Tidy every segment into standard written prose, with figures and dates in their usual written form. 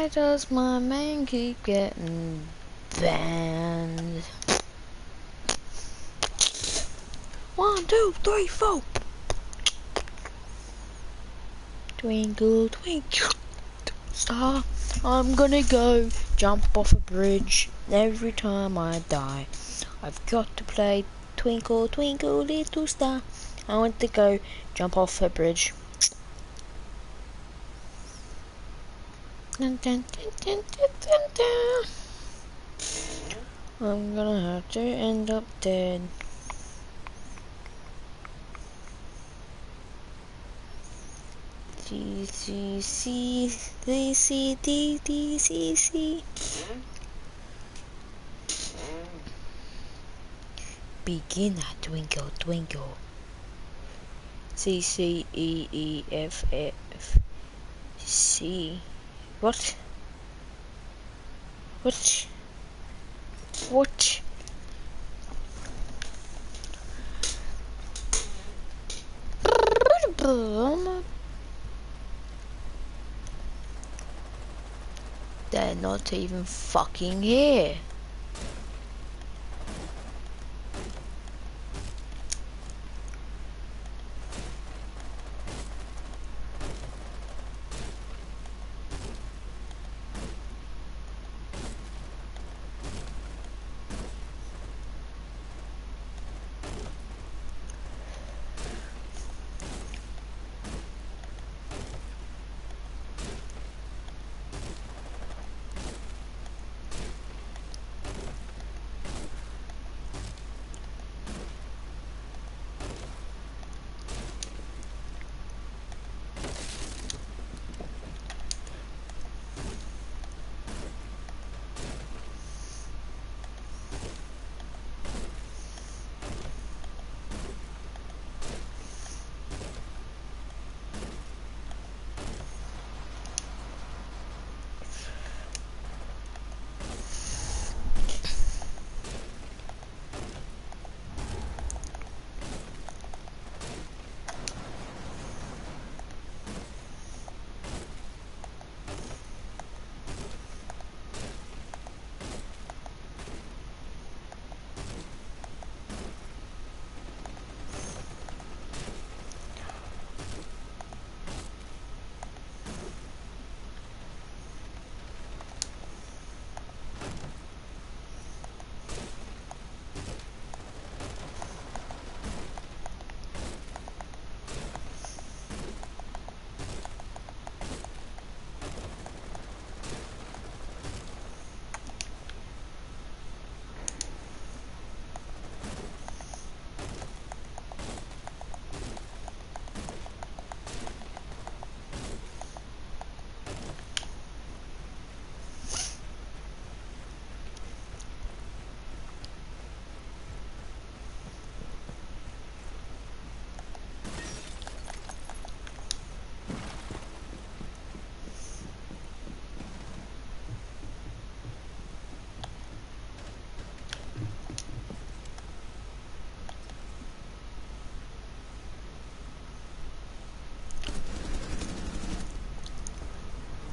Why does my man keep getting banned? 1, 2, 3, 4. Twinkle, twinkle, star. I'm gonna go jump off a bridge every time I die. I've got to play Twinkle, Twinkle, Little Star. I want to go jump off a bridge. Dun, dun, dun, dun, dun, dun, dun. I'm gonna have to end up dead. D, C, C, D, C, D, D, C, C. Begin at twinkle, twinkle. C, C, E, E, F, F, C. What? What? What? They're not even fucking here.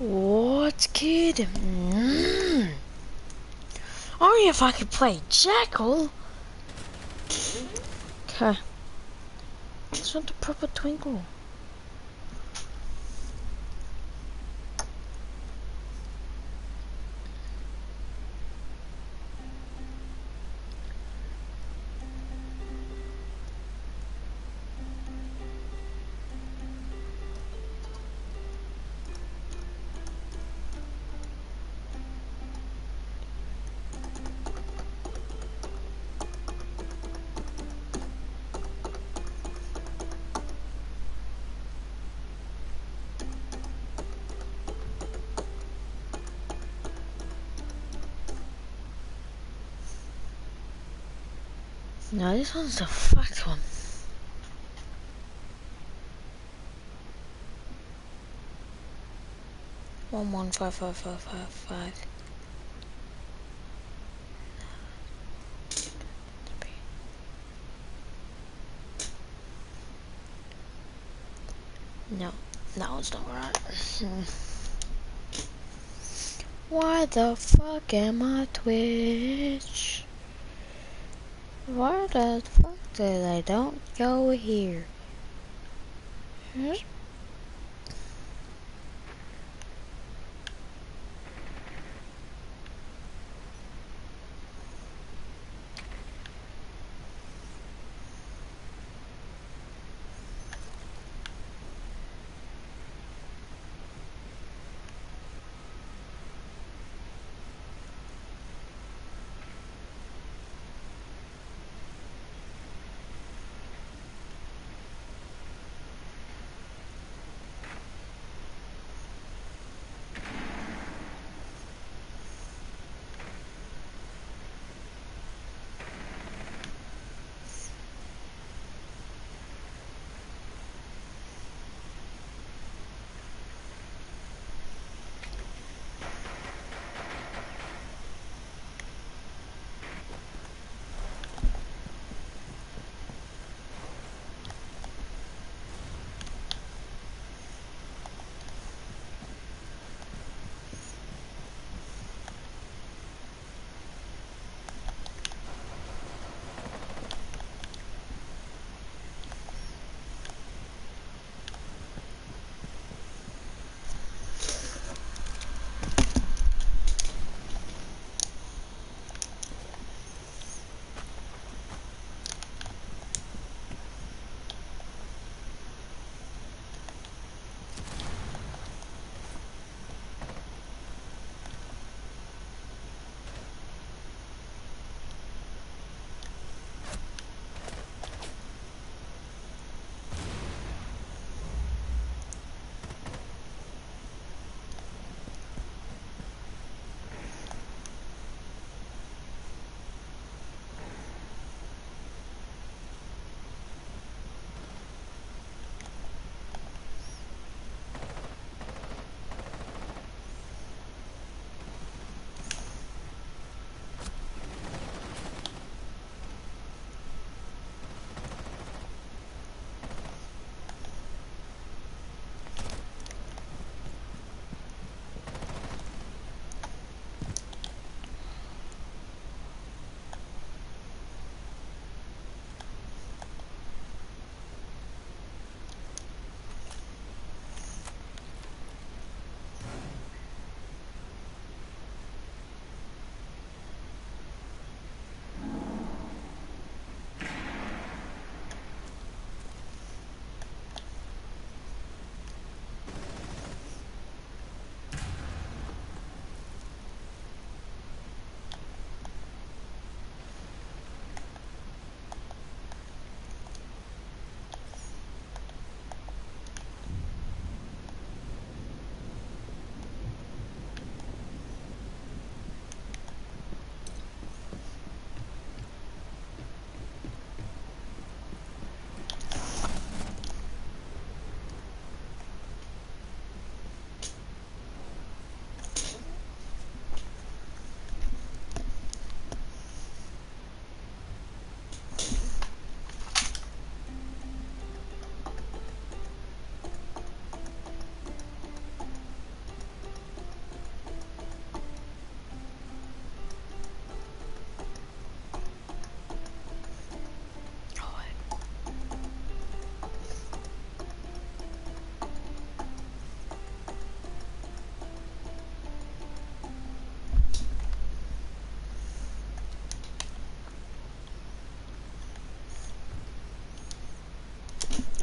What, kid? Only if I could play Jackal. Okay. It's not the proper twinkle. No, this one's the fucked one. One 5 5 5 5 5. No, that one's not right. Why the fuck am I Twitch? Why the fuck did I don't go here? Hmm?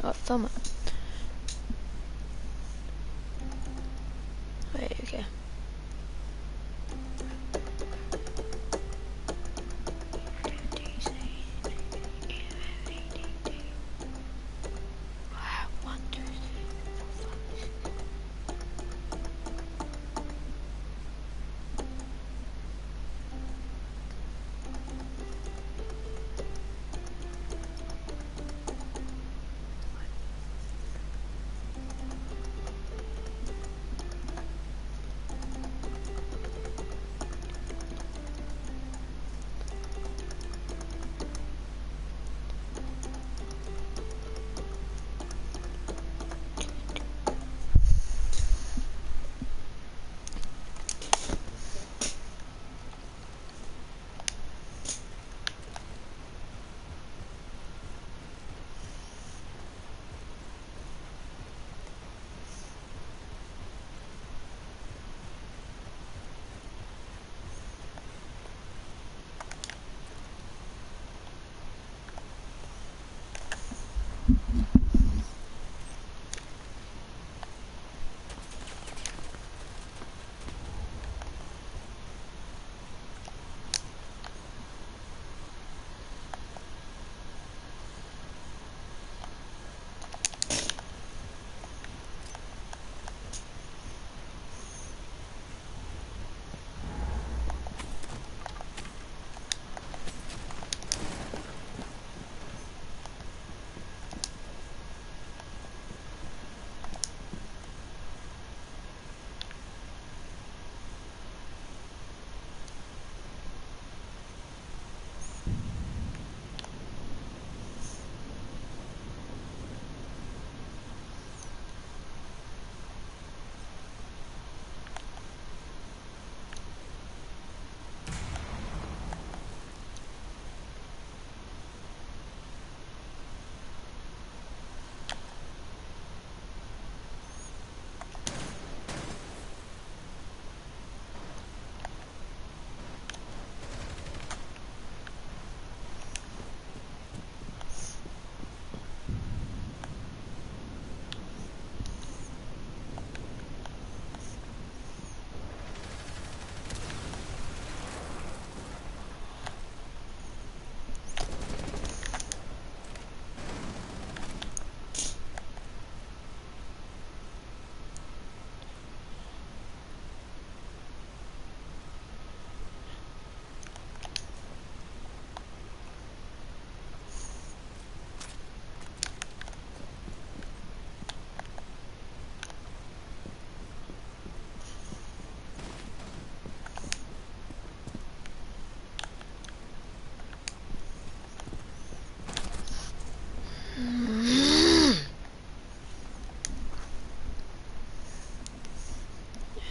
Oh, toma. Wait, okay.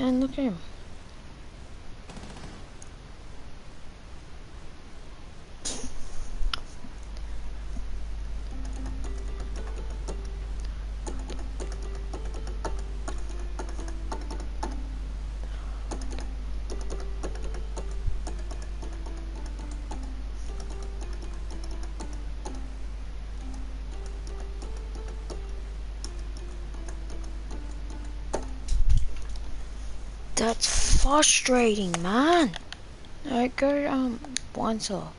Man, look at him. That's frustrating, man. Alright, go, once off.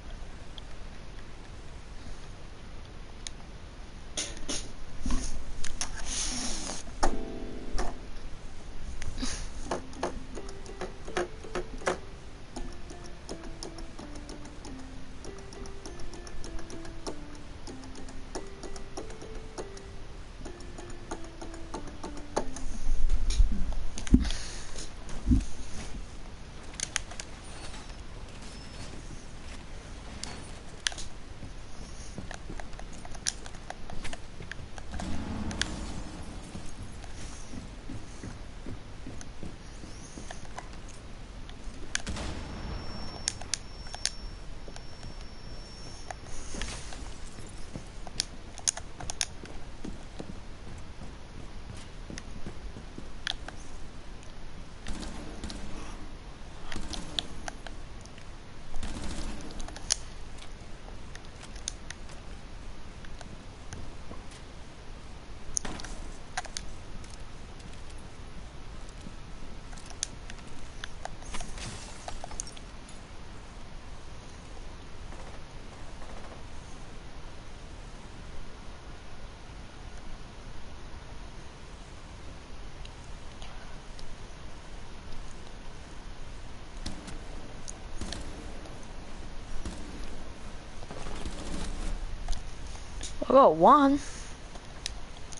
I got one,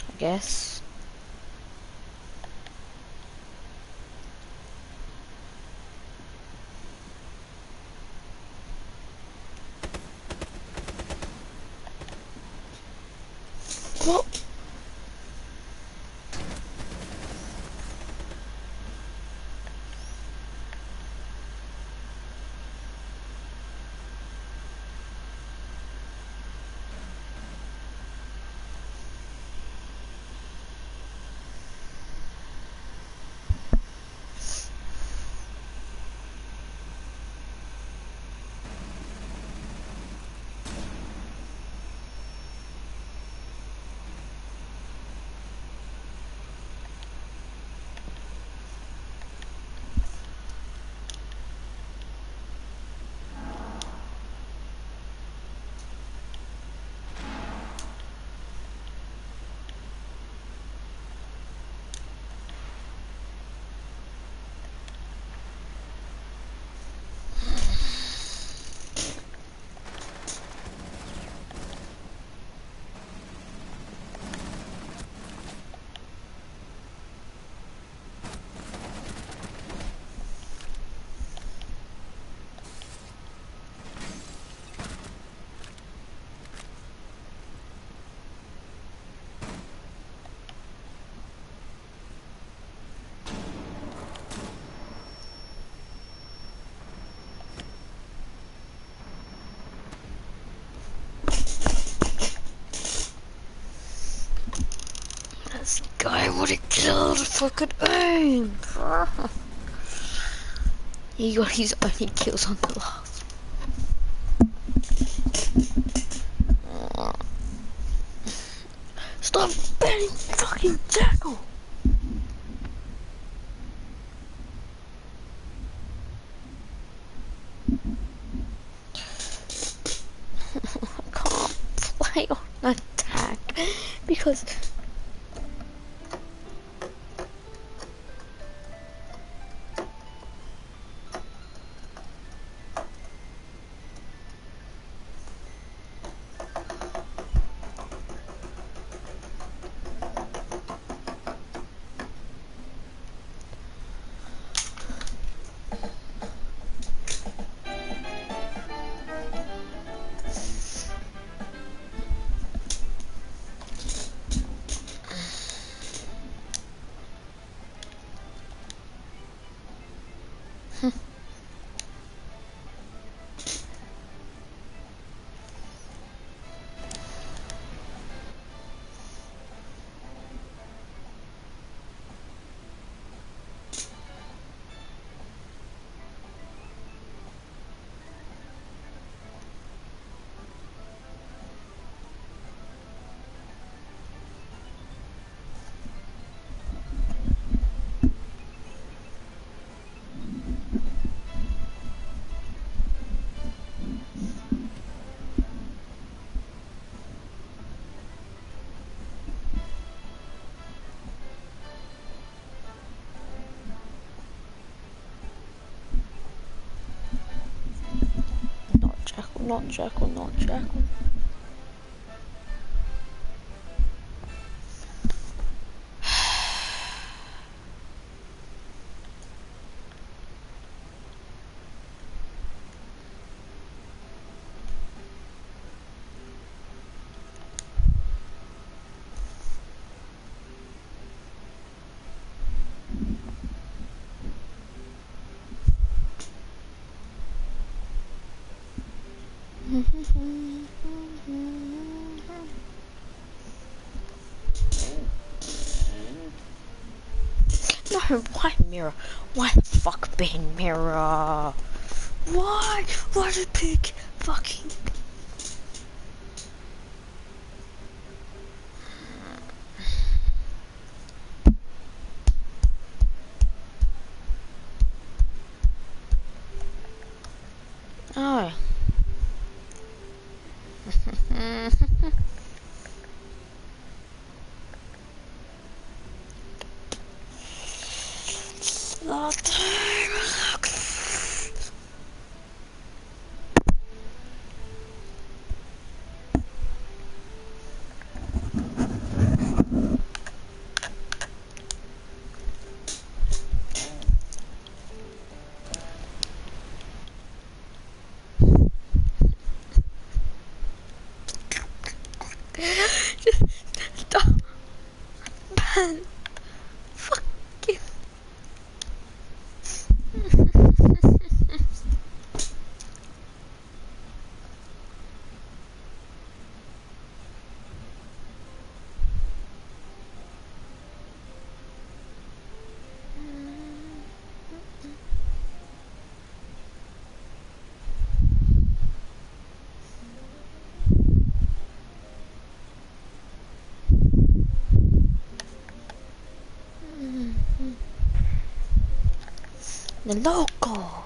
I guess. What? This guy would have killed if I could aim. He got his only kills on the last. Stop banning fucking tackle. I can't play on attack because Not Jackal, not Jackal. No, why mirror? Why the fuck being mirror? Why? Why did pick fucking? Oh. Stop. Man. Fuck you. The local.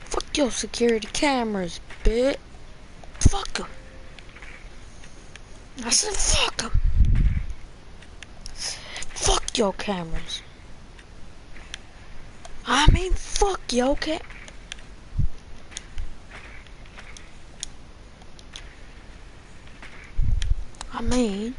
Fuck your security cameras, bitch. Fuck them. I said fuck them. Fuck your cameras. I mean, fuck your I mean...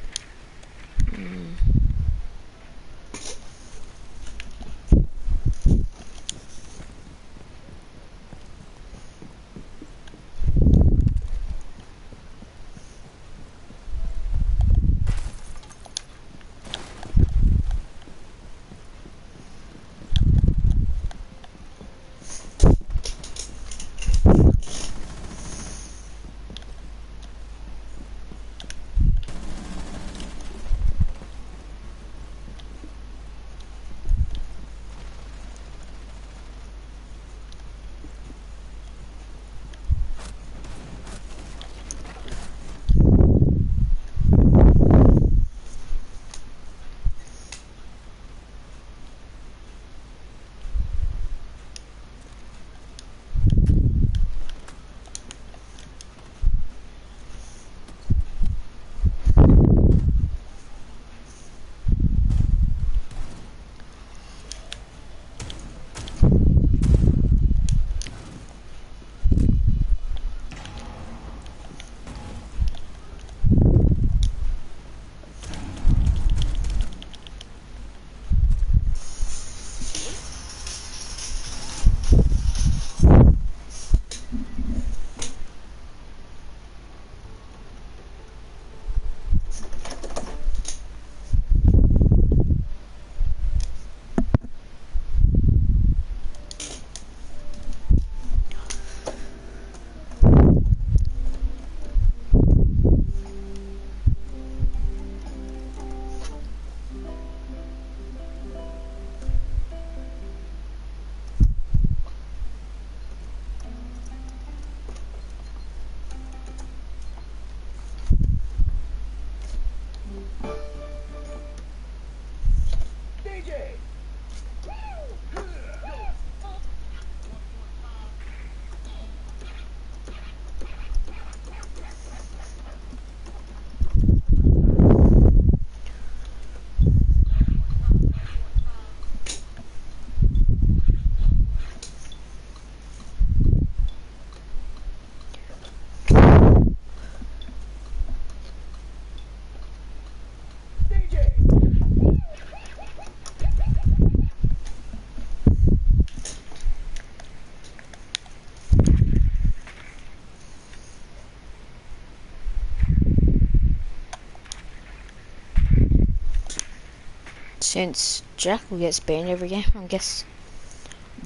Since Jackal gets banned every game, I guess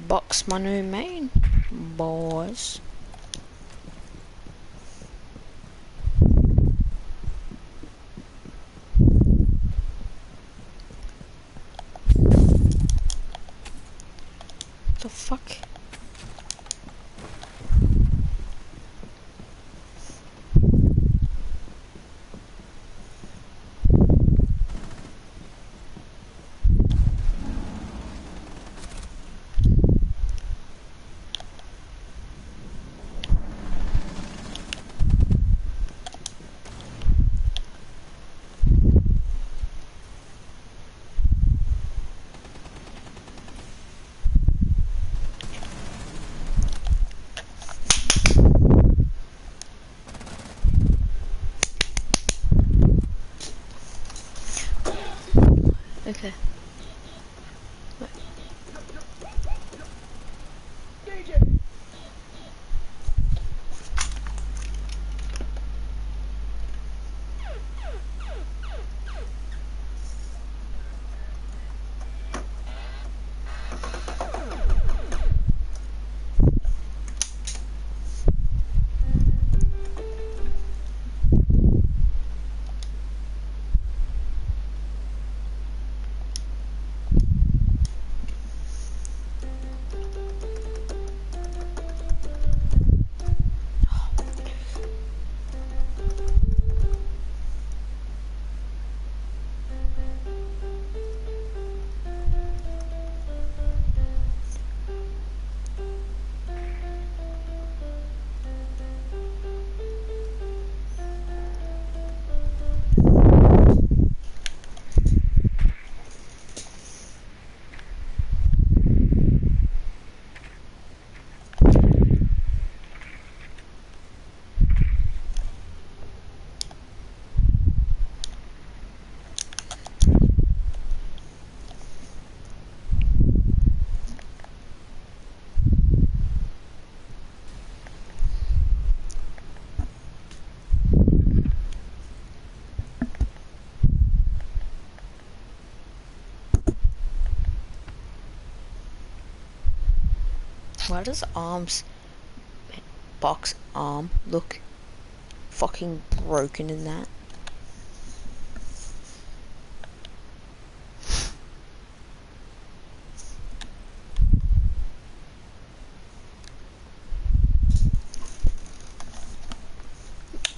Box my new main, boys. The fuck? Okay. Why does Box arm look fucking broken in that?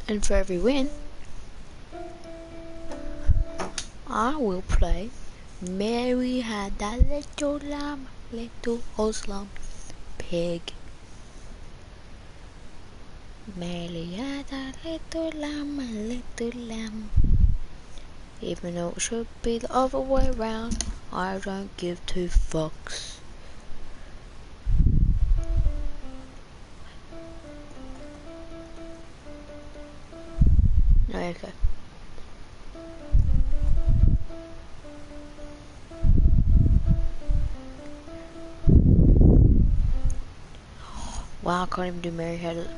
And for every win, I will play Mary had that little lamb, little Oslam pig. Mary had a little lamb. Even though it should be the other way around, I don't give two fucks. Okay. Wow, I can't even do Mary had it.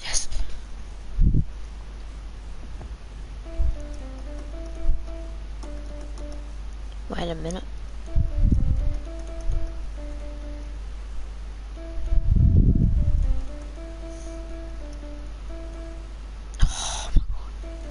Yes. Wait a minute. Oh my god.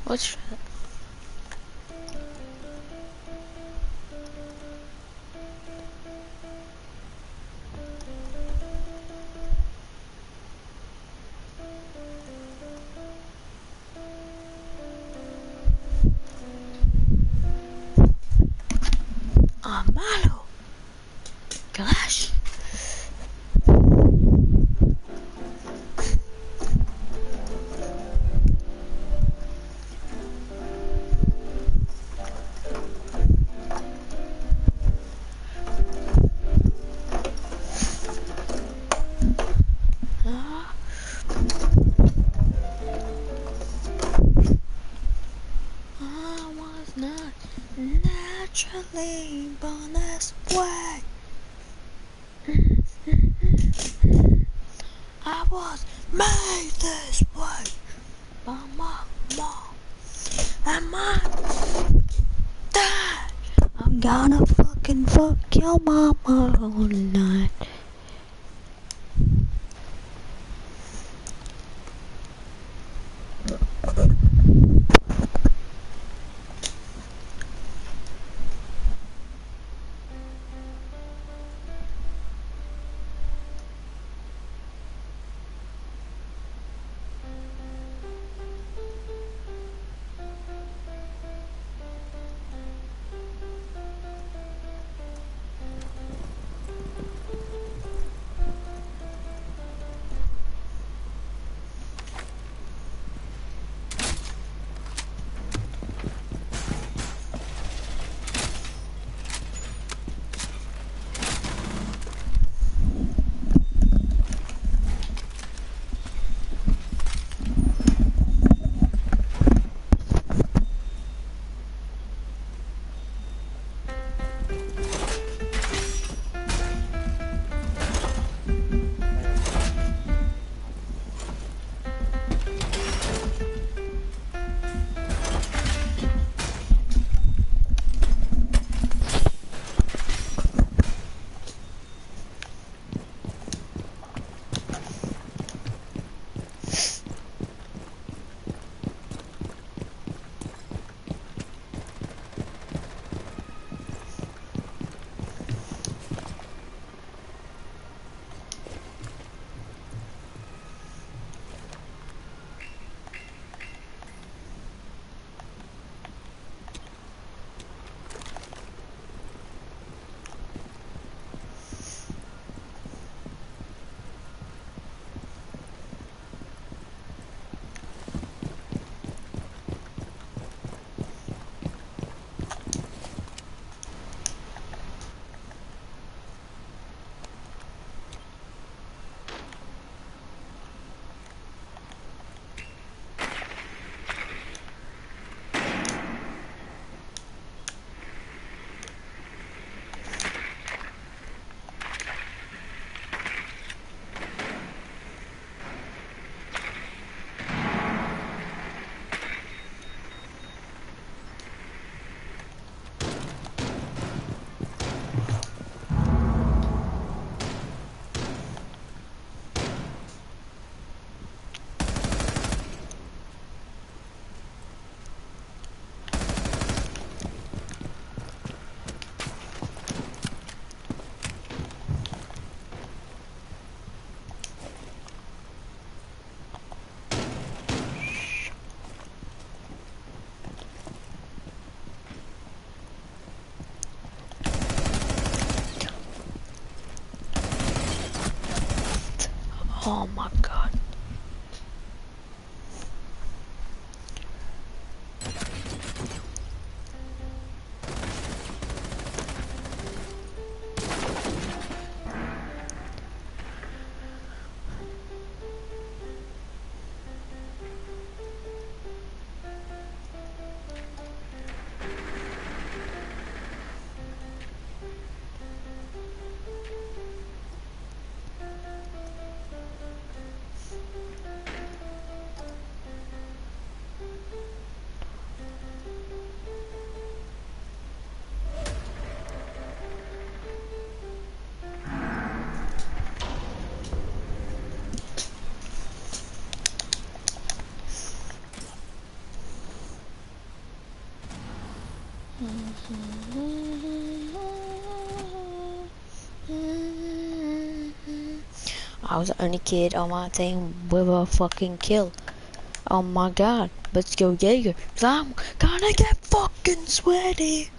What's that? Ah, malo. Gosh. naturally born this way. I was made this way by my mom and my dad. I'm gonna fucking fuck your mama all night. Oh my god. I was the only kid on my team with a fucking kill. Oh my god, let's go Jaeger, 'cause I'm gonna get fucking sweaty.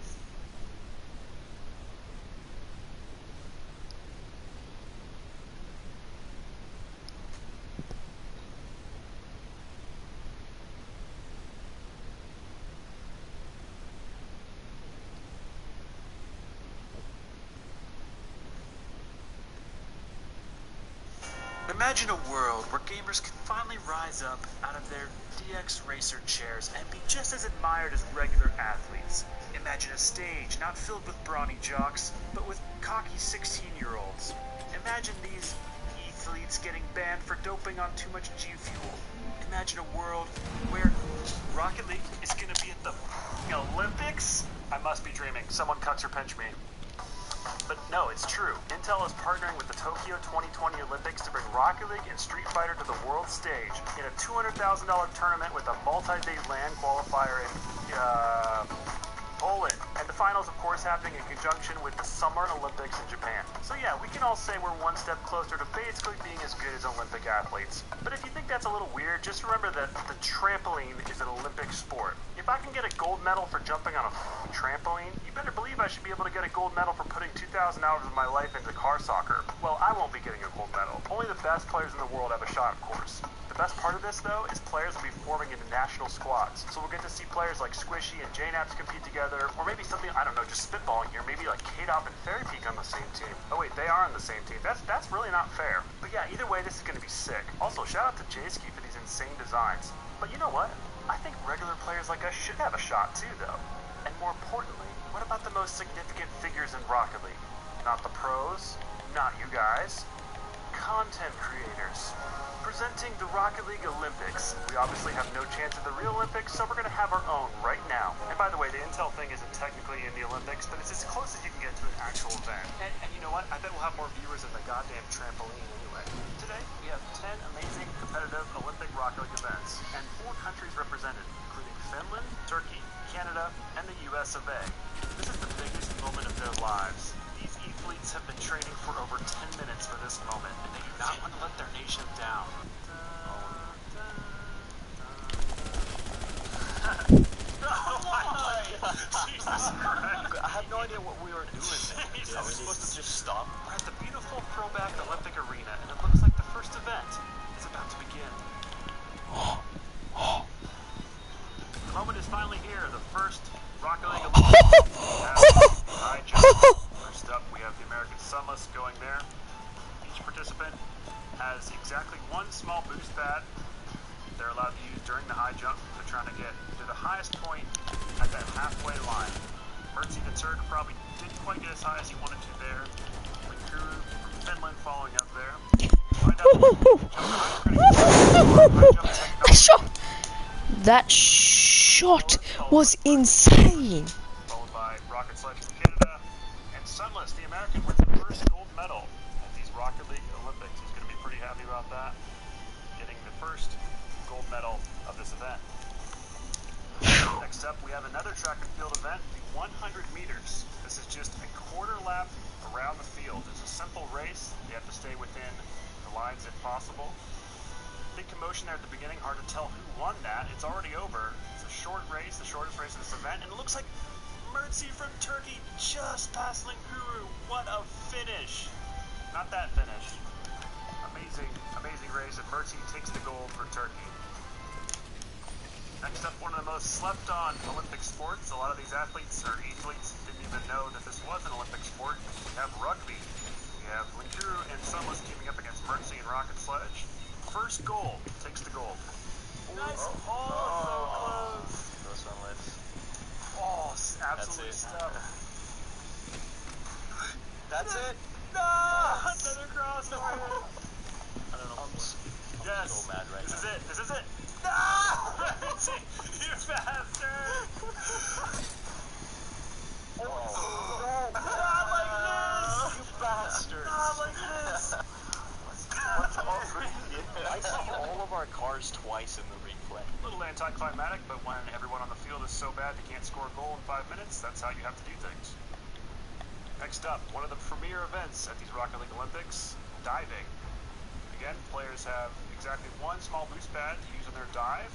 Imagine a world where gamers can finally rise up out of their DX Racer chairs and be just as admired as regular athletes. Imagine a stage not filled with brawny jocks, but with cocky 16-year-olds. Imagine these athletes getting banned for doping on too much G Fuel. Imagine a world where Rocket League is going to be at the Olympics? I must be dreaming. Someone cuts or pinch me. But no, it's true. Intel is partnering with the Tokyo 2020 Olympics to bring Rocket League and Street Fighter to the world stage in a $200,000 tournament with a multi-day LAN qualifier in Poland. And the finals, of course, happening in conjunction with the Summer Olympics in Japan. So yeah, we can all say we're one step closer to basically being as good as Olympic athletes. But if you think that's a little weird, just remember that the trampoline is an Olympic sport. If I can get a gold medal for jumping on a trampoline, you better believe I should be able to get a gold medal for putting 2,000 hours of my life into car soccer. Well, I won't be getting a gold medal. Only the best players in the world have a shot, of course. The best part of this, though, is players will be forming into national squads. So we'll get to see players like Squishy and JNaps compete together, or maybe something, I don't know, just spitballing here, maybe like K-Dop and Fairy Peak on the same team. Oh wait, they are on the same team. That's really not fair. But yeah, either way, this is going to be sick. Also, shout out to J-Ski for these insane designs. But you know what? I think regular players like us should have a shot too, though. And more importantly, what about the most significant figures in Rocket League? Not the pros, not you guys, content creators. Presenting the Rocket League Olympics. We obviously have no chance at the real Olympics, so we're going to have our own right now. And by the way, the Intel thing isn't technically in the Olympics, but it's as close as you can get to an actual event. And you know what? I bet we'll have more viewers than the goddamn trampoline anyway. Today, we have 10 amazing competitive Olympic Rocket League events, and 4 countries represented, including Finland, Turkey, Canada, and the US of A. This is the biggest moment of their lives. These athletes have been training for over 10 minutes for this moment, and they do not want to let their nation down. Jesus Christ. I have no idea what we were doing there. Are we supposed to just stop? We're at the beautiful throwback Olympic arena, and it looks like the first event is about to begin. The moment is finally here. The first Rocket League Olympics. High jump. First up, we have the American Sunless going there. Each participant has exactly one small boost pad they're allowed to use during the high jump. They're trying to get to the highest point at that halfway line. Mertzy the Turk probably didn't quite get as high as he wanted to there. Linkuru from Finland following up there. That shot was insane. Followed by Rocket Sledge from Canada. And Sunless, the American, wins the first gold medal at these Rocket League Olympics. He's going to be pretty happy about that. Getting the first gold medal of this event. Next up, we have another track and field event, the 100 meters. This is just a quarter lap around the field. It's a simple race. You have to stay within the lines if possible. Big commotion there at the beginning. Hard to tell who won that. It's already over. It's a short race, the shortest race of this event, and it looks like Mertzy from Turkey just passed Linkuru. What a finish! Not that finish. Amazing, amazing race, and Mertzy takes the gold for Turkey. Next up, one of the most slept on Olympic sports. A lot of these athletes didn't even know that this was an Olympic sport. We have rugby. We have Linkuru and Sunless teaming up against Mertzy and Rocket Sledge. First goal takes the gold. Nice. So close. Go Sunless. Oh, absolutely stuffed. That's it? No! Another crossfire. I don't know. I'm Yes. so mad right This now. is it. This is it. No! You bastard! Oh. Not like this! You bastard. Not like this! I see all of our cars twice in the replay. A little anticlimactic, but when everyone on the field is so bad they can't score a goal in 5 minutes, that's how you have to do things. Next up, one of the premier events at these Rocket League Olympics, diving. Again, players have exactly one small boost pad to use on their dive.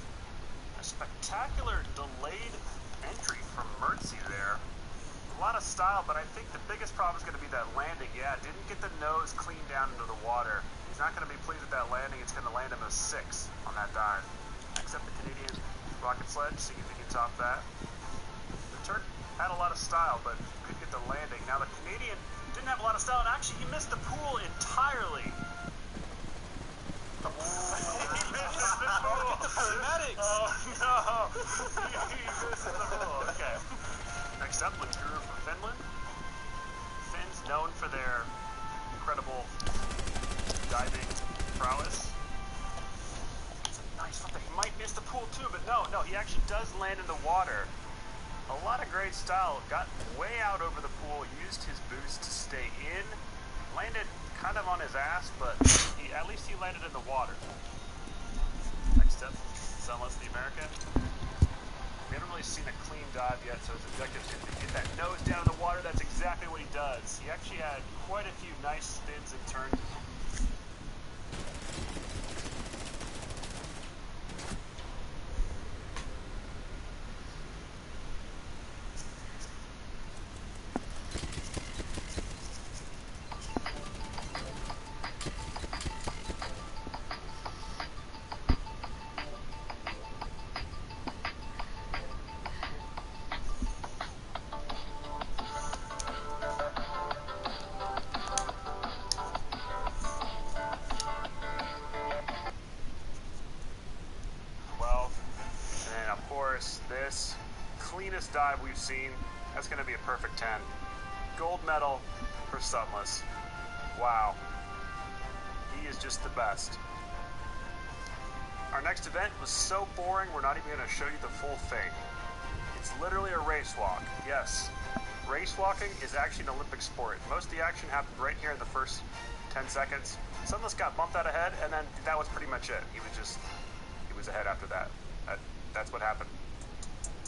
A spectacular delayed entry from Mertzy there. A lot of style, but I think the biggest problem is going to be that landing. Yeah, didn't get the nose clean down into the water. He's not going to be pleased with that landing. It's going to land him a 6 on that dive. Next up, the Canadian Rocket Sledge, see if he can top that. The Turk had a lot of style, but couldn't get the landing. Now the Canadian didn't have a lot of style, and actually he missed the pool entirely. Medics! Oh no! He missed the rule. Okay. Next up, Linkuru from Finland. Finns known for their incredible diving prowess. It's a nice one. He might miss the pool too, but no, he actually does land in the water. A lot of great style. Got way out over the pool, used his boost to stay in, landed kind of on his ass, but at least he landed in the water. Next up, Sunless the American. We haven't really seen a clean dive yet, so his objective is to get that nose down in the water. That's exactly what he does. He actually had quite a few nice spins and turns. This cleanest dive we've seen. That's going to be a perfect 10. Gold medal for Sunless. Wow. He is just the best. Our next event was so boring, we're not even going to show you the full thing. It's literally a race walk. Yes, race walking is actually an Olympic sport. Most of the action happened right here in the first 10 seconds. Sunless got bumped out ahead, and then that was pretty much it. He was ahead after that. That's what happened.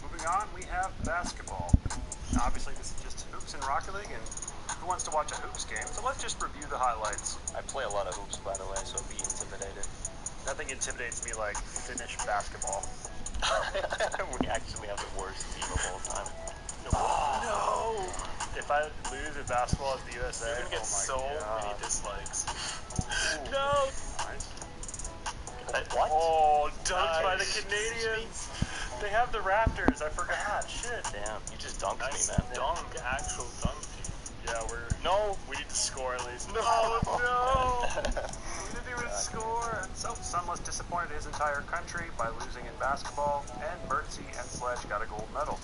Moving on, we have basketball. Now, obviously, this is just hoops and Rocket League, and who wants to watch a hoops game? So let's just review the highlights. I play a lot of hoops, by the way, so be intimidated. Nothing intimidates me like Finnish basketball. We actually have the worst team of all time. Oh, no! If I lose at basketball as the USA, you're gonna get so many dislikes. Ooh. No! Nice. What? Oh, dunked by the Canadians. They have the Raptors. I forgot. Shit. Damn, you just dunked me, man. Dunk, actual dunk team. Yeah, we need to score at least. No, no. We didn't even score. So Sun was disappointed his entire country by losing in basketball, and Mertzi and Sledge got a gold medal.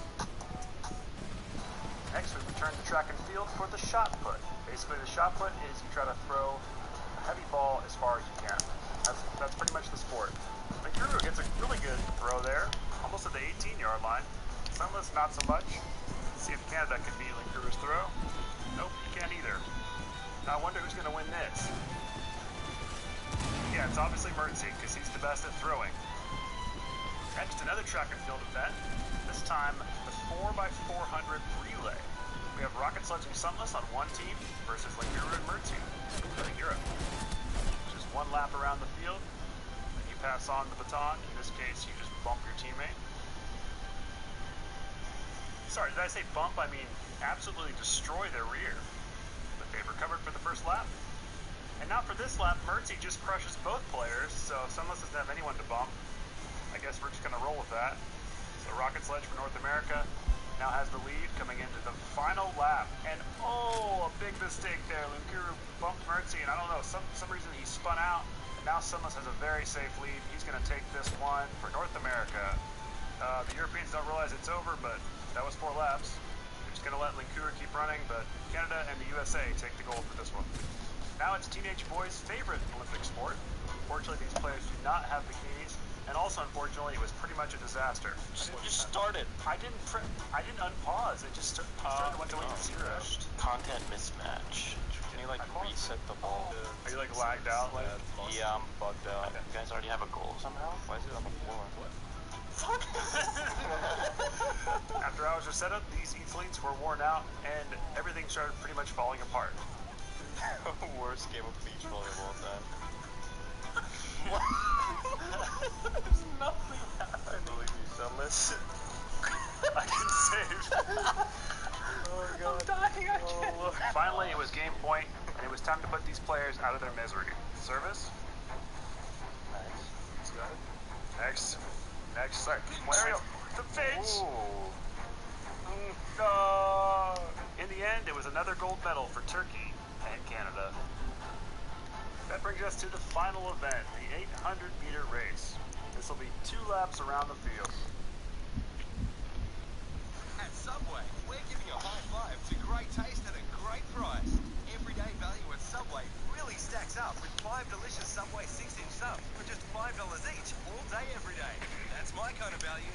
Next, we return to track and field for the shot put. Basically, the shot put is you try to throw a heavy ball as far as you can. That's pretty much the sport. Linkuru gets a really good throw there, almost at the 18-yard line. Sunless, not so much. Let's see if Canada can beat Linkuru's throw. Nope, you can't either. Now I wonder who's going to win this. Yeah, it's obviously Mertzi, because he's the best at throwing. Next, another track and field event. This time, the 4x400 relay. We have Rocket Sledge and Sunless on one team versus Linkuru and Mertzi in Europe. Just one lap around the field, then you pass on the baton. In this case, you just bump your teammate. Sorry, did I say bump? I mean absolutely destroy their rear. But they've recovered for the first lap. And now for this lap, Mertzi just crushes both players, so Sunless doesn't have anyone to bump. I guess we're just going to roll with that. So Rocket Sledge for North America now has the lead coming into the final lap. And oh, a big mistake there. Linkuru bumped Mertzi, and I don't know, some reason he spun out. And now Sunless has a very safe lead. He's going to take this one for North America. The Europeans don't realize it's over, but that was 4 laps. They're just going to let Linkuru keep running, but Canada and the USA take the gold for this one. Now it's teenage boys' favorite Olympic sport. Unfortunately, these players do not have bikinis, and also, unfortunately, it was pretty much a disaster. Just started. I didn't unpause. It just started went to like 0. Content mismatch. Can you like reset the ball? Are you like lagged out? Like, yeah, I'm bugged out. You guys already have a goal somehow? Why is it on the floor? What? After hours of setup, these E-fleets were worn out, and everything started pretty much falling apart. Worst game of beach volley of all time. There's nothing happening. I believe you, Sunless. I can save. Oh my god. I'm dying again. Finally, it was game point, and it was time to put these players out of their misery. Service. Nice. Next. Sorry. The pitch. In the end, it was another gold medal for Turkey and Canada. That brings us to the final event, the 800-meter race. This will be 2 laps around the field. At Subway, we're giving a high five to great taste at a great price. Everyday value at Subway really stacks up with 5 delicious Subway 6-inch subs for just $5 each, all day, every day. That's my kind of value.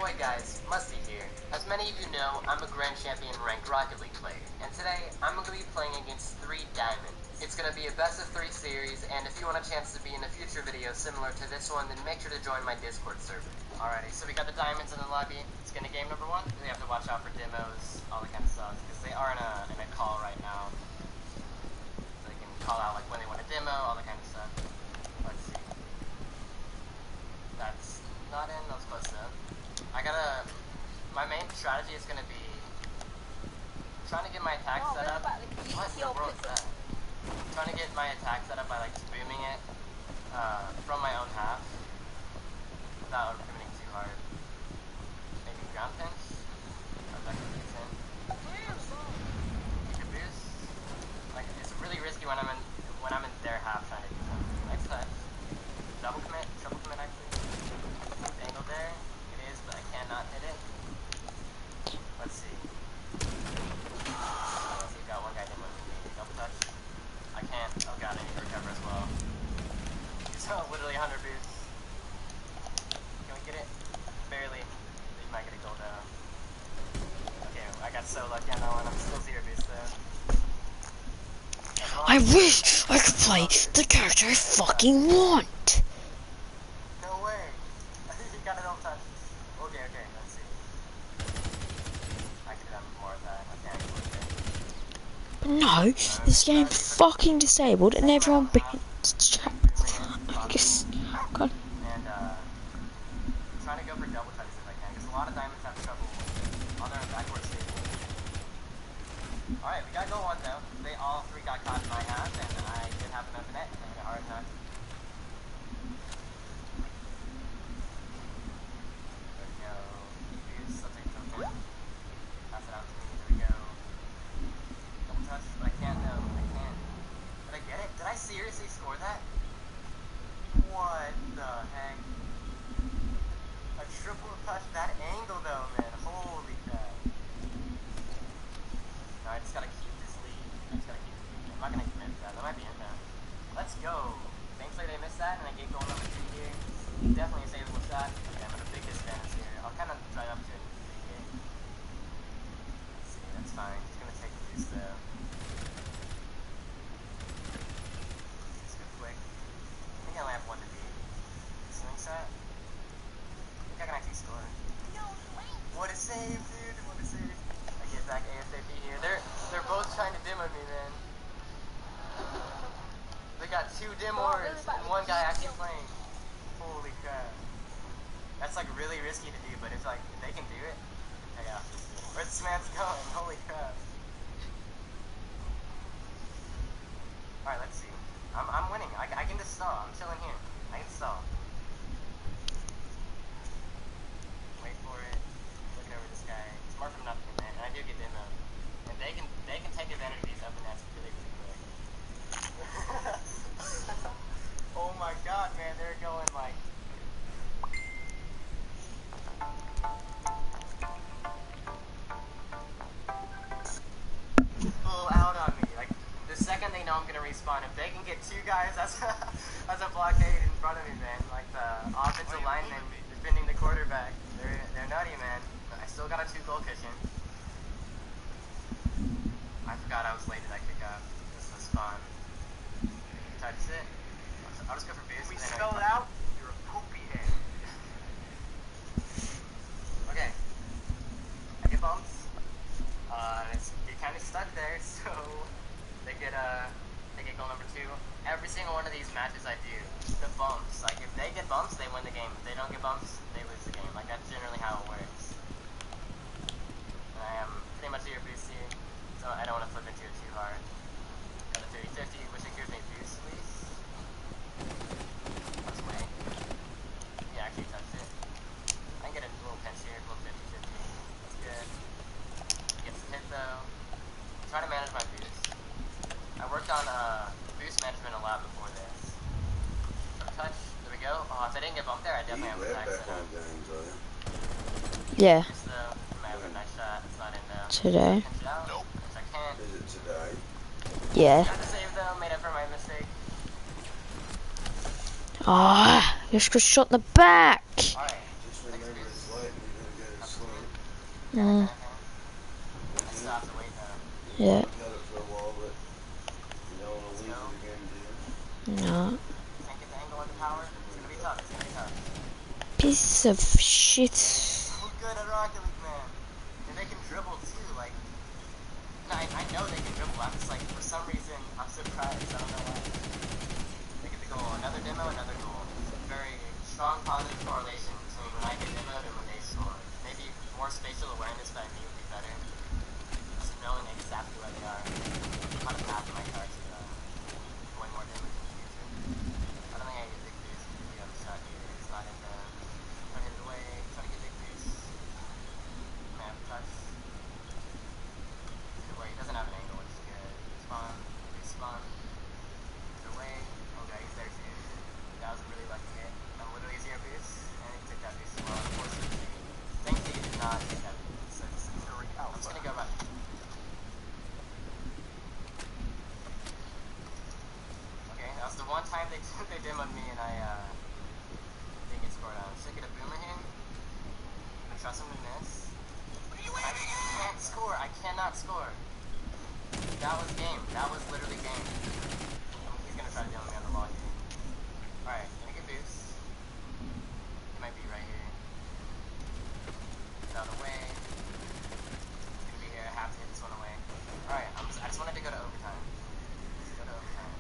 Moi guys, Musty here. As many of you know, I'm a Grand Champion ranked Rocket League player, and today I'm going to be playing against 3 Diamond. It's going to be a best of 3 series, and if you want a chance to be in a future video similar to this one, then make sure to join my Discord server. Alrighty, so we got the Diamonds in the lobby. It's going to game number 1. We have to watch out for demos, all that kind of stuff, because they are in a call right now. So they can call out like when they want a demo, all that kind of stuff. Let's see. That's not in, that was close though. My main strategy is going to be trying to get my attack set up. What in the world is that? Trying to get my attack set up by like booming it from my own half without booming too hard. Maybe ground pinch? Or is that going to be decent? You could boost. Like it's really risky when I'm in their half trying to do something. Nice touch. Double commit, triple commit actually. Angle there. But I cannot hit it. Let's see. So we've got one guy demoing me. Double touch. I can't. Oh god, I need to recover as well. He's literally 100 boosts. Can we get it? Barely. We might get a gold though. Okay, I got so lucky on that one. I'm still 0 boost though. I wish I could play the character I fucking want. No way. You got it all touch. Okay, let's see. I could have done more of that. I can't But no, this game fucking disabled and everyone being I guess. God. And trying to go for double touches if I can, because a lot of diamonds have trouble on their backward stage. Alright, we got goal 1 though. They all 3 got caught in my half, and I did have enough net. I had a hard enough. Seriously score that? What the heck? A triple touch, that angle though, man. Holy crap. No, I just gotta keep this lead. I'm not gonna commit to that. That might be in there. Let's go. Thankfully they missed that and I get goal number 2 here. Definitely a savable shot. Okay, I'm at a big disadvantage here. I'll kind of try up to it. Let's see, that's fine. Just gonna take the boost though. I only have 1 to beat. Swing set. I think I can actually score. What a save, dude! What a save! I get back ASAP here. They're both trying to demo me, man. They got 2 demos and 1 guy actually playing. Holy crap! That's like really risky to do, but it's like if they can do it, I got this. Where's this man's going? Holy crap! All right, let's see. I'm winning. I can just stall. I'm chilling here. I can stall. Wait for it. Looking over this guy. Smart from nothing, man. And I do get demo. And they can take advantage of these up and that's really quick. Oh my god, man. They're going like. Full out on me. Like. The second they know I'm gonna respawn, if they can get 2 guys, that's a blockade in front of me, man. Like the offensive lineman defending the quarterback, they're nutty, man. But I still got a 2-goal cushion. I forgot I was late at that kickoff. This was fun. Touch it. I'll just go for boost. We spell it out. You're a poopy head. Okay. I get bumps. Get kind of stuck there, so. They get goal number 2. Every single one of these matches I do, the bumps. Like if they get bumps, they win the game. If they don't get bumps, they lose the game. Like that's generally how it works. And I am pretty much your boost here, so I don't want to flip into it too hard. Got a 30-50, which it gives me boost at least. Let's wait. Yeah. So, I have a nice shot. It's not in there. Today. Pinch it out. Nope. Which I can't. Is it today? Yeah. Got the save though. Made up for my mistake. Ah, just got shot in the back. Alright. Just remember it's late and you're gonna go to sleep. Mm, I still have to wait though. yeah. Look at it for a while, but you don't want to lose it again, do you? No. Can't get the angle on the power. It's gonna be tough. It's gonna be tough. Piece of shit. So good at Rocket League, man. And they can dribble too. Like, no, I know they can dribble. I'm just like, for some reason, I'm surprised. I don't know why. They get the goal. Another demo, another goal. Very strong positive correlation between when I get demoed and when they score. Maybe more spatial awareness by me would be better. Just knowing exactly where they are. On the path of my car to going more damage in the future. I don't think I get big boost with the other shot here. It's not in the. Trying to hit it away. Trying to get big boost. Map touch. Hit it away. He doesn't have an angle, which is good. Spawn. Respawn. Hit it away. Okay, he's there too. That was a really lucky hit. I'm literally zero boost. And he took that boost as well. Unfortunately. Thankfully, he did not take that boost. So just, I'm just gonna go back. Okay, that was the one time they they demoed me and I didn't get scored on. Should I get a boomer here? I trust him to miss. I can't score. I cannot score. That was game. That was literally game. He's gonna try to demo me on the wall here. Alright, gonna get boost. He might be right here. It's out of the way. He's gonna be here. I have to hit this one away. Alright, I just wanted to go to overtime. Let's go to overtime.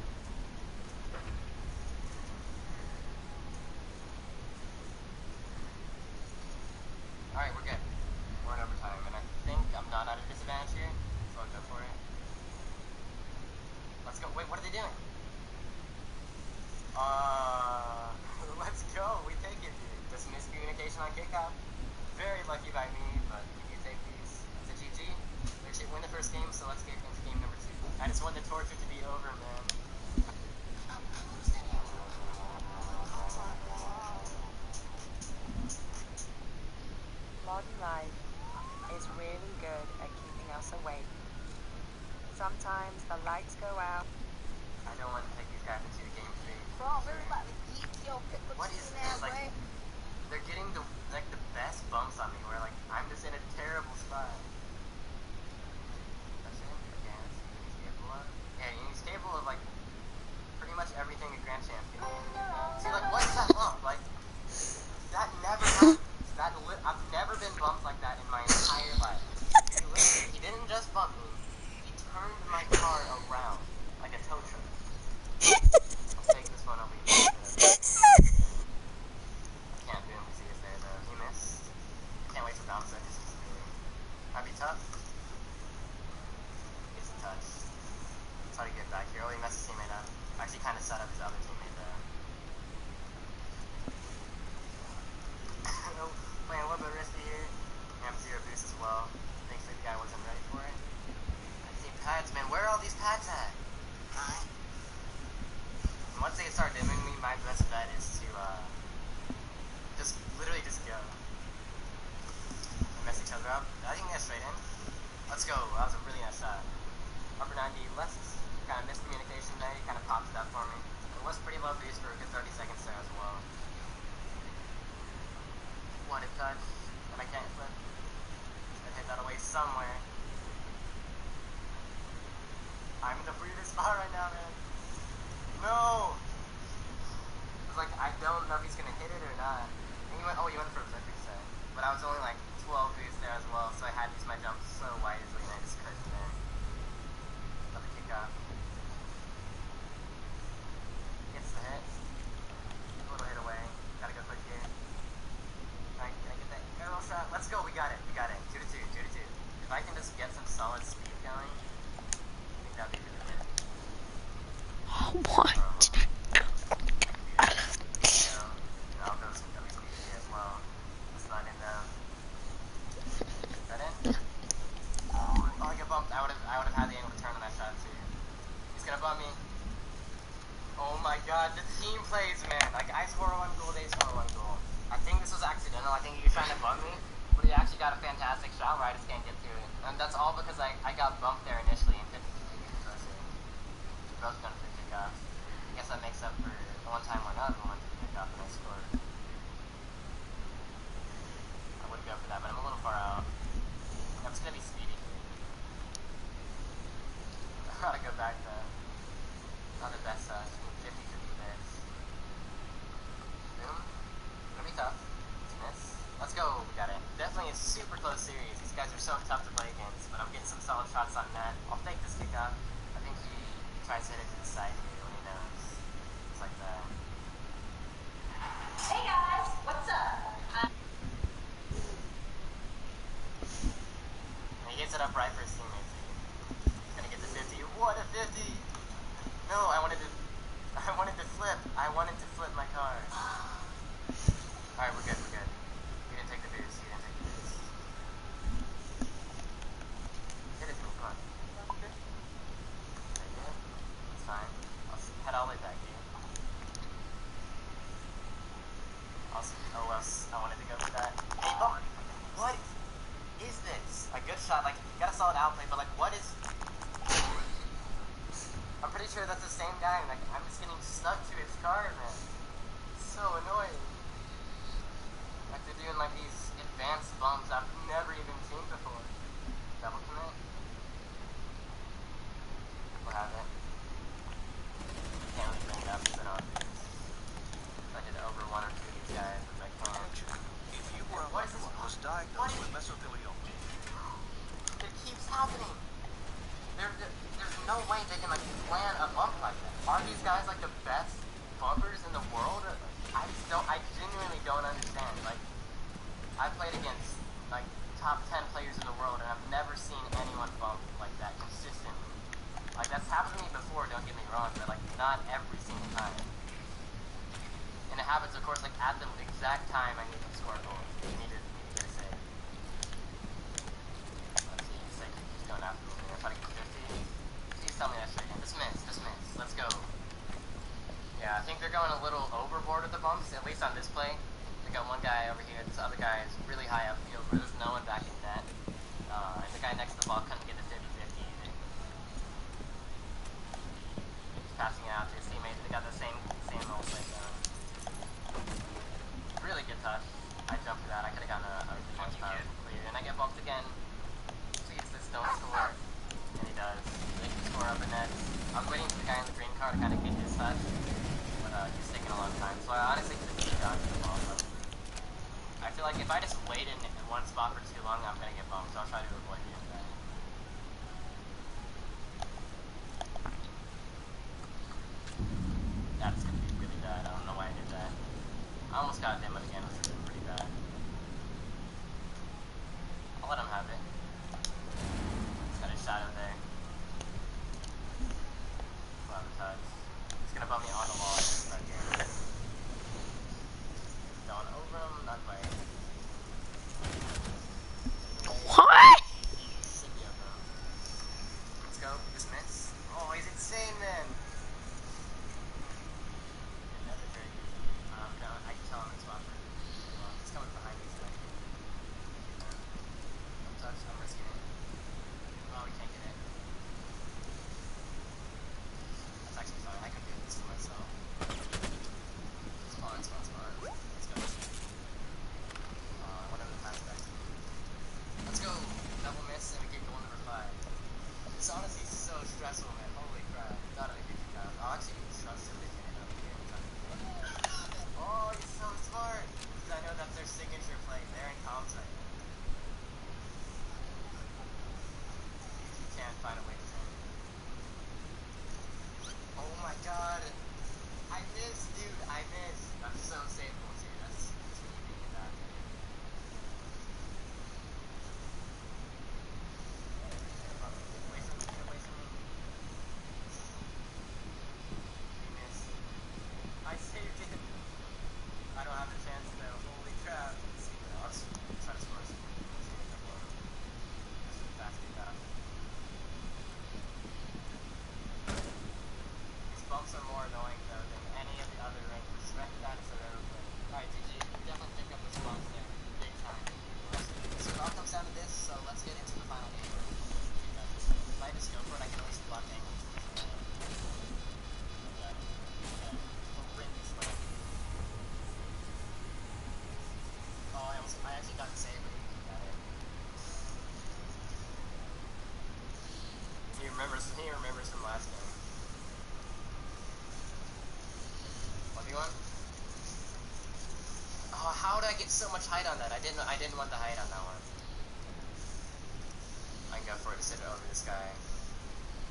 Alright, we're good. We're in overtime, and I think I'm not at a disadvantage here, so I'll go for it. Let's go. Wait, what are they doing? Let's go. We take it, dude. Just miscommunication on kickoff. Very lucky by me, but you take these. It's a GG. We should win the first game, so let's get into game number 2. I just want the torture to be over, man. Modern life is really good at keeping us awake. Sometimes the lights go out. I don't want to take these guys into game 3. What is this? Like, they're getting the best bumps on me, where like I'm just in a terrible spot. That's it. Okay, let's see what he's capable of. Yeah, he's capable of like pretty much everything a grand champion. See, like, what's that bump? Like, that never happens. I've never been bumped like that in my entire life. He didn't just bump me. He turned my car around like a tow truck. I'll take this one. I'll be good. Can't do him because he is there though. He missed. Can't wait for bounce because he's really. Might be tough. Gets a touch. Try to get back here. Oh, he messed his teammate up. Actually, kind of set up his other teammate there. Playing a little bit risky here. I have 0 boost as well. Thankfully, the guy wasn't ready for it. I need pads, man. Where are all these pads at? And once they start dimming me, my best bet is to literally just go. And mess each other up. I think that's straight in. Let's go. That was a really nice shot. Upper 90 left. Kind of miscommunication there. He kind of popped it up for me. It was pretty low boost for a good 30 seconds there as well. One hit touch, and I can't flip. Just hit that away somewhere. I'm in the weirdest spot right now, man. No! It's like, I don't know if he's gonna hit it or not. And he went for a flip reset. But I was only like 12 boosts there as well, so I had to use my jump so wisely, and I just couldn't there. Got the kick off. Gets the hit. A little hit away. Gotta go quick here. Can I get that arrow shot? Let's go, we got it. 2 to 2. If I can just get some solid speed going, I think that'd be really good. What? I'll go some WPD as well. It's not in the... Is that in? Oh, I got bumped. I would have had the angle to turn on that shot too. He's gonna bump me. Oh my god, the team plays, man. Like, I score 1 goal, they score 1 goal. I think this was accidental. I think he was trying to bump me, but he actually actually got a fantastic shot where I just can't get to it. And that's all because I got bumped there initially and didn't get closer. We're both going for kickoffs. I guess that makes up for the one time where none of them went to the kickoff and I scored. I would go for that, but I'm a little far out. I'm just going to be speedy here. I gotta go back though. Not the best 50-50 bits. Boom. Gonna be tough. Miss. Let's go. We got it. Definitely a super close series. These guys are so tough to play against, but I'm getting some solid shots on net. I'll take this kickoff. I think he tries to hit it to the side here when he knows. It's like that. Hey guys, what's up? And he gets it up right for his teammates. He's gonna get the 50. What a 50! No, I wanted to flip. I wanted to flip my car. Alright, we're good, we're good. He didn't take the boost, he didn't take the boost. Hit it to me, come on. Okay. Take it. It's fine. I'll head all the way back here. Oh, else I wanted to go for that. Hey, oh, what is this? A good shot, like, got a solid outplay, but like, what is... I'm pretty sure that's the same guy, and like, I'm just getting stuck to his car, man. It's so annoying. Like, they're doing like these advanced bumps I've never even seen before. Double commit. We'll have it. Can't really bring it up because I don't have these. I did over one or two of these guys, which I can't. If you were a loved one who was diagnosed with mesothelioma, It keeps happening. There's no way they can like plan a bump like that. Are these guys like the best bumpers in the world? I genuinely don't understand. Like, I played against like top 10 players in the world and I've never seen anyone bump like that consistently. Like, that's happened to me before, don't get me wrong, but like not every single time. And it happens of course like at the exact time I need to score a goal. You need to get a save. Let's see, he's going after me. I'm trying to get 50. Please tell me that's straight in. Just miss. Let's go. Yeah, I think they're going a little overboard with the bumps, at least on this play. They got one guy over here, this other guy is really high upfield where there's no one back in net. And the guy next to the ball couldn't get the 50-50 either. He's passing it out to his teammates. They got the same old play going. Really good touch. I jumped for that. I could have gotten a clear, and I get bumped again. Please, this don't score. And he does. They can score up in net. I was waiting for the guy in the green car to kind of get his touch, but he's taking a long time. So I honestly could have gone to the ball. But I feel like if I just wait in one spot for too long, I'm gonna get bumped. So I'll try to avoid doing that. That's gonna be really bad. I don't know why I did that. I almost got him again, which would have been pretty bad. I'll let him have it. He's got a shadow there. Love the touch. He's gonna bump me on the wall right here. Going over him, not quite. What? he remembers from last game. 1v1? Oh, how did I get so much height on that? I didn't want the height on that one. I can go for it to sit over this guy.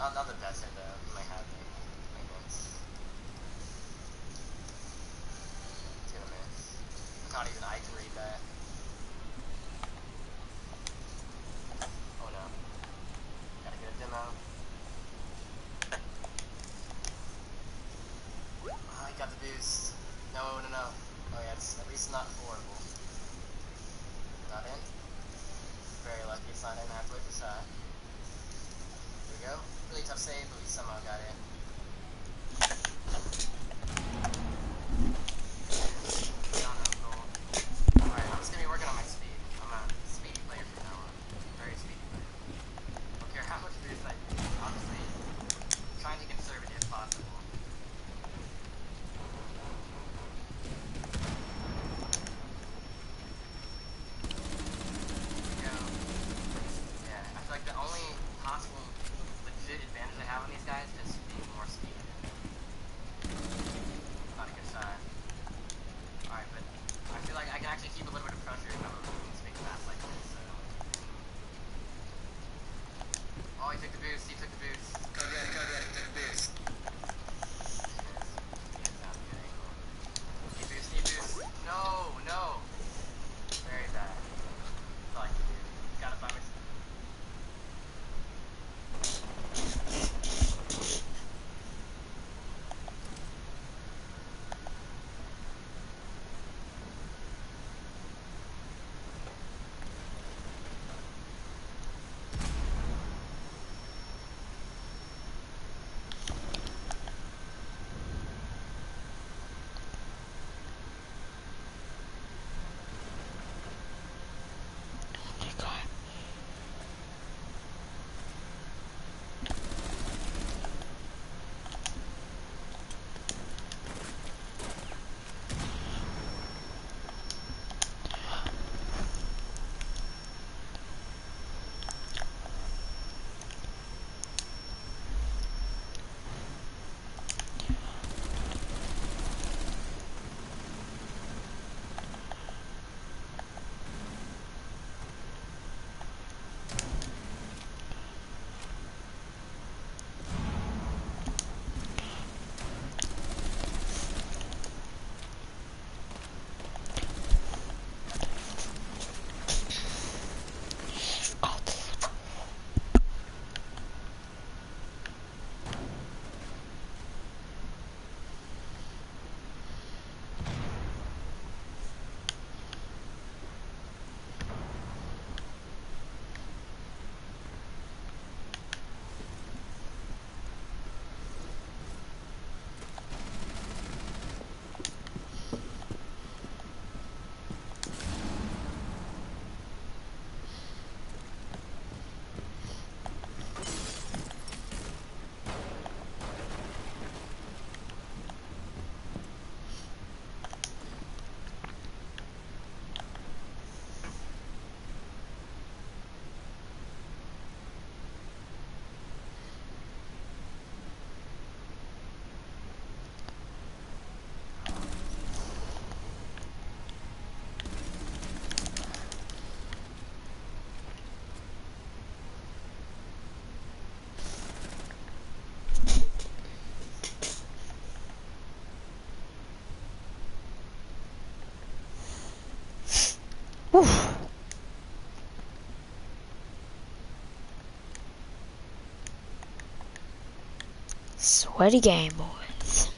Not the best hit though. He might have me. Maintenance. It's gonna miss. Not even I can read that. Oh no. Gotta get a demo. Oh, he got the boost. No. Oh yeah, it's at least not horrible. Not in. Very lucky it's not in. I have to wait for shot. There we go. Really tough save, but we somehow got it. Alright, I'm just gonna be working on my speed. I'm a speedy player from now on. Very speedy player. Don't care how much boost I do. Honestly, trying to conserve it if possible. Like the only possible legit advantage I have on these guys is being more speed. Not a good shot. Alright, but I feel like I can actually keep a little bit of pressure if I'm moving speed fast like this, so. Oh, he took the boost, Go get it, he took the boost. He boost. No! Very bad. That's all I can do. Gotta find my. Oof. Sweaty game, boys.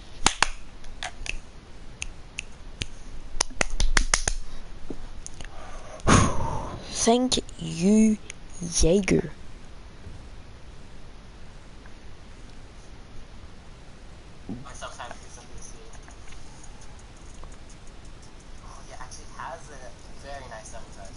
Thank you, Jaeger. Myself time to do something to see. Oh, he actually has a very nice double touch.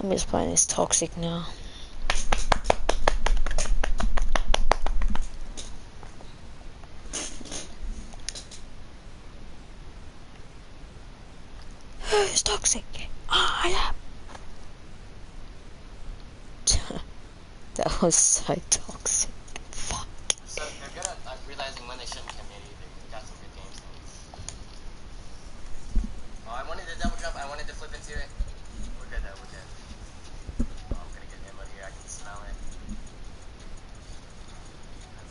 I'm just playing this toxic now. Who's toxic? I am. That was so toxic. Fuck. So they're good at realizing when they shouldn't commit either. They got some good game sense. Oh, I wanted to double jump. I wanted to flip into it. We're good though. We're good. Oh, I'm gonna get inlet here. I can smell it.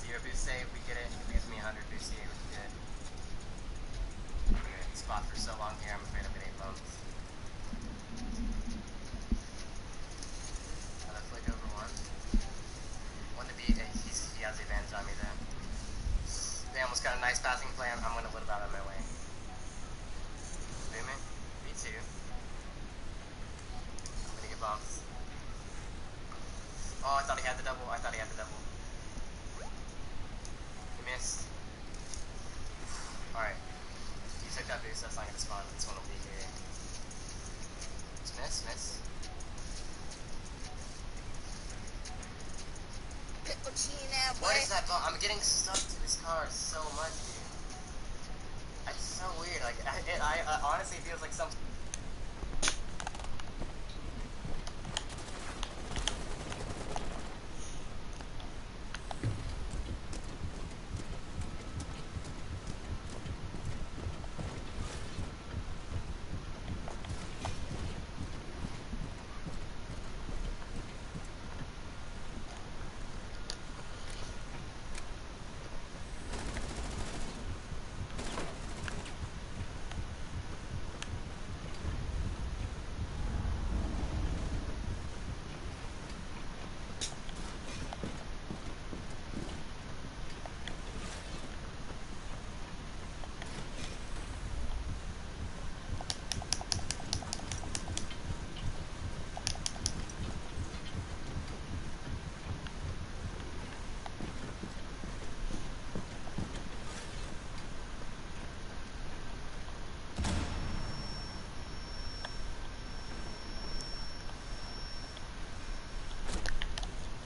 Zero boost save. We get it. It leaves me 100 boost save, which is good. I'm gonna spot for so long here. I'm afraid I'm gonna get bumped. Another flick over one. One to beat. He has the advantage on me there. They almost got a nice passing play. I'm gonna whip out of my way. Booming. B2. I'm gonna get bumped. Oh, I thought he had the double. He missed. Alright. He took that boost. That's not gonna spawn. This one will be here. Miss. What is that bump? I'm getting stuck to this car so much, dude. It's so weird. Like, I honestly feels like some.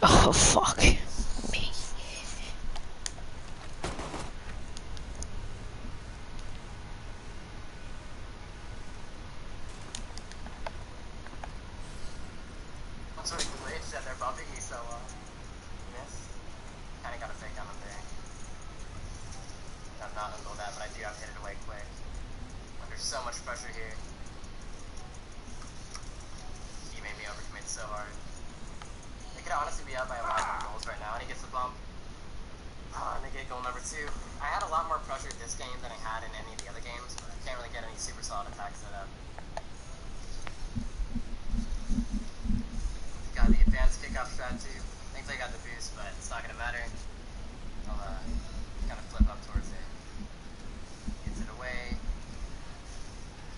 Oh fuck me. Some sort of glitch that they're bumping me so missed. Kinda got a fake on him there. I'm not gonna go that, but I do have to hit it away quick. Under so much pressure here. He made me overcommit so hard. They could honestly be out by a lot more goals right now, and he gets the bump. Oh, and they get goal number 2. I had a lot more pressure this game than I had in any of the other games, but I can't really get any super solid attacks set up. Got the advanced kickoff strat too. Thankfully I got the boost, but it's not gonna matter. I'll kind of flip up towards it. Gets it away.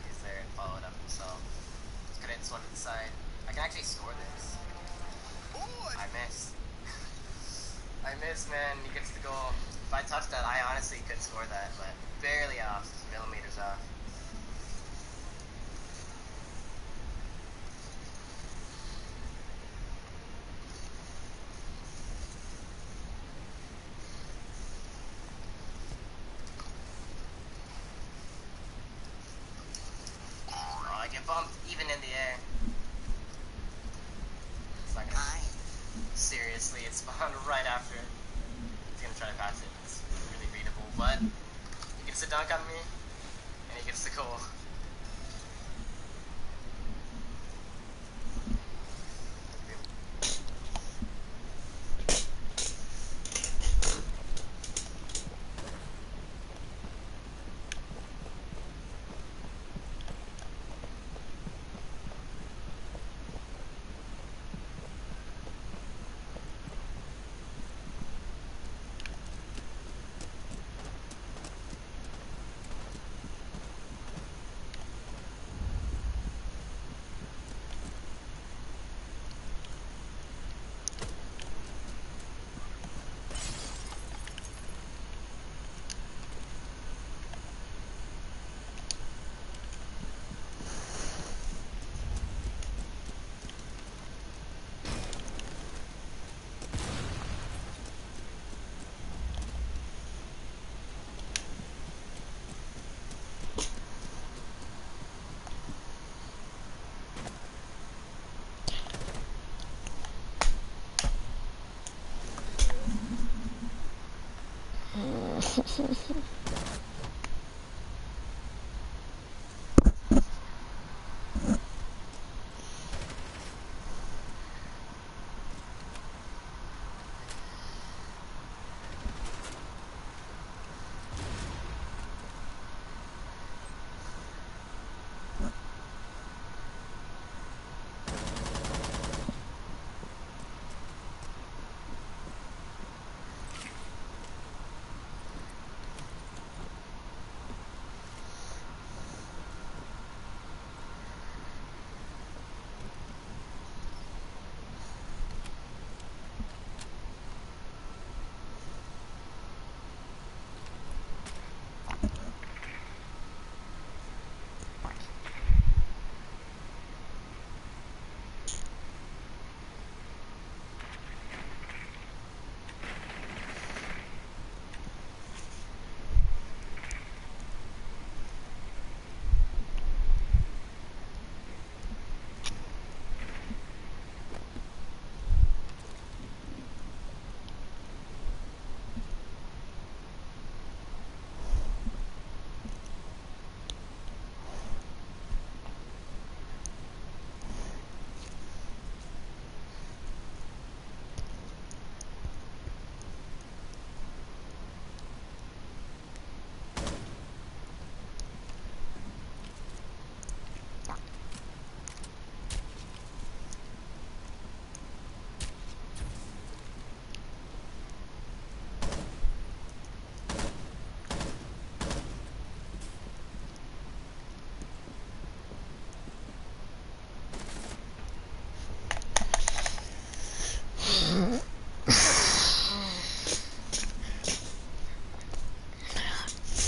He's there and follow it up himself. Just gonna hit this one to the side. I can actually score this. I missed. I missed, man. He gets the goal. If I touched that, I honestly could score that, but barely off, millimeters off. Oh, I get bumped even in the air. It's not gonna. Seriously, it spawned right after it. He's gonna try to pass it. It's really readable, but he gets a dunk on me, and he gets the goal.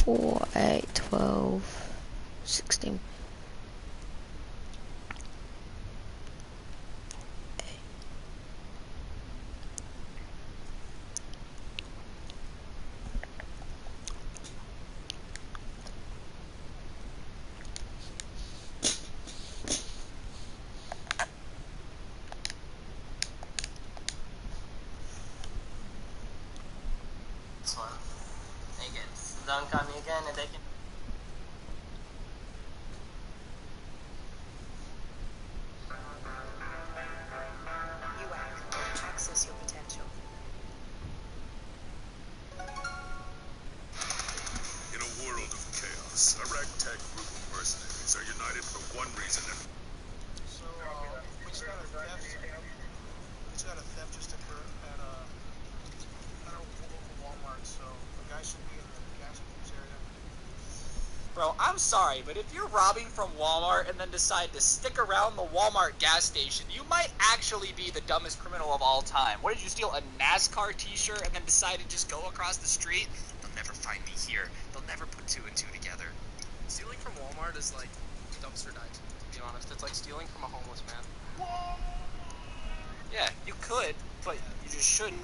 Four, 8, 12, 16. This one. They get dunk on me again and they can... UAC. Access your potential. In a world of chaos, a ragtag group of mercenaries are united for one reason and So, we just got a theft just occurred at a local Walmart, so a guy should be in the gas station area. Bro, I'm sorry, but if you're robbing from Walmart and then decide to stick around the Walmart gas station, you might actually be the dumbest criminal of all time. What, did you steal a NASCAR t-shirt and then decide to just go across the street? They'll never find me here. They'll never put two and two together. Stealing from Walmart is like dumpster dive, to be honest. It's like stealing from a homeless man. Yeah, you could, but you just shouldn't.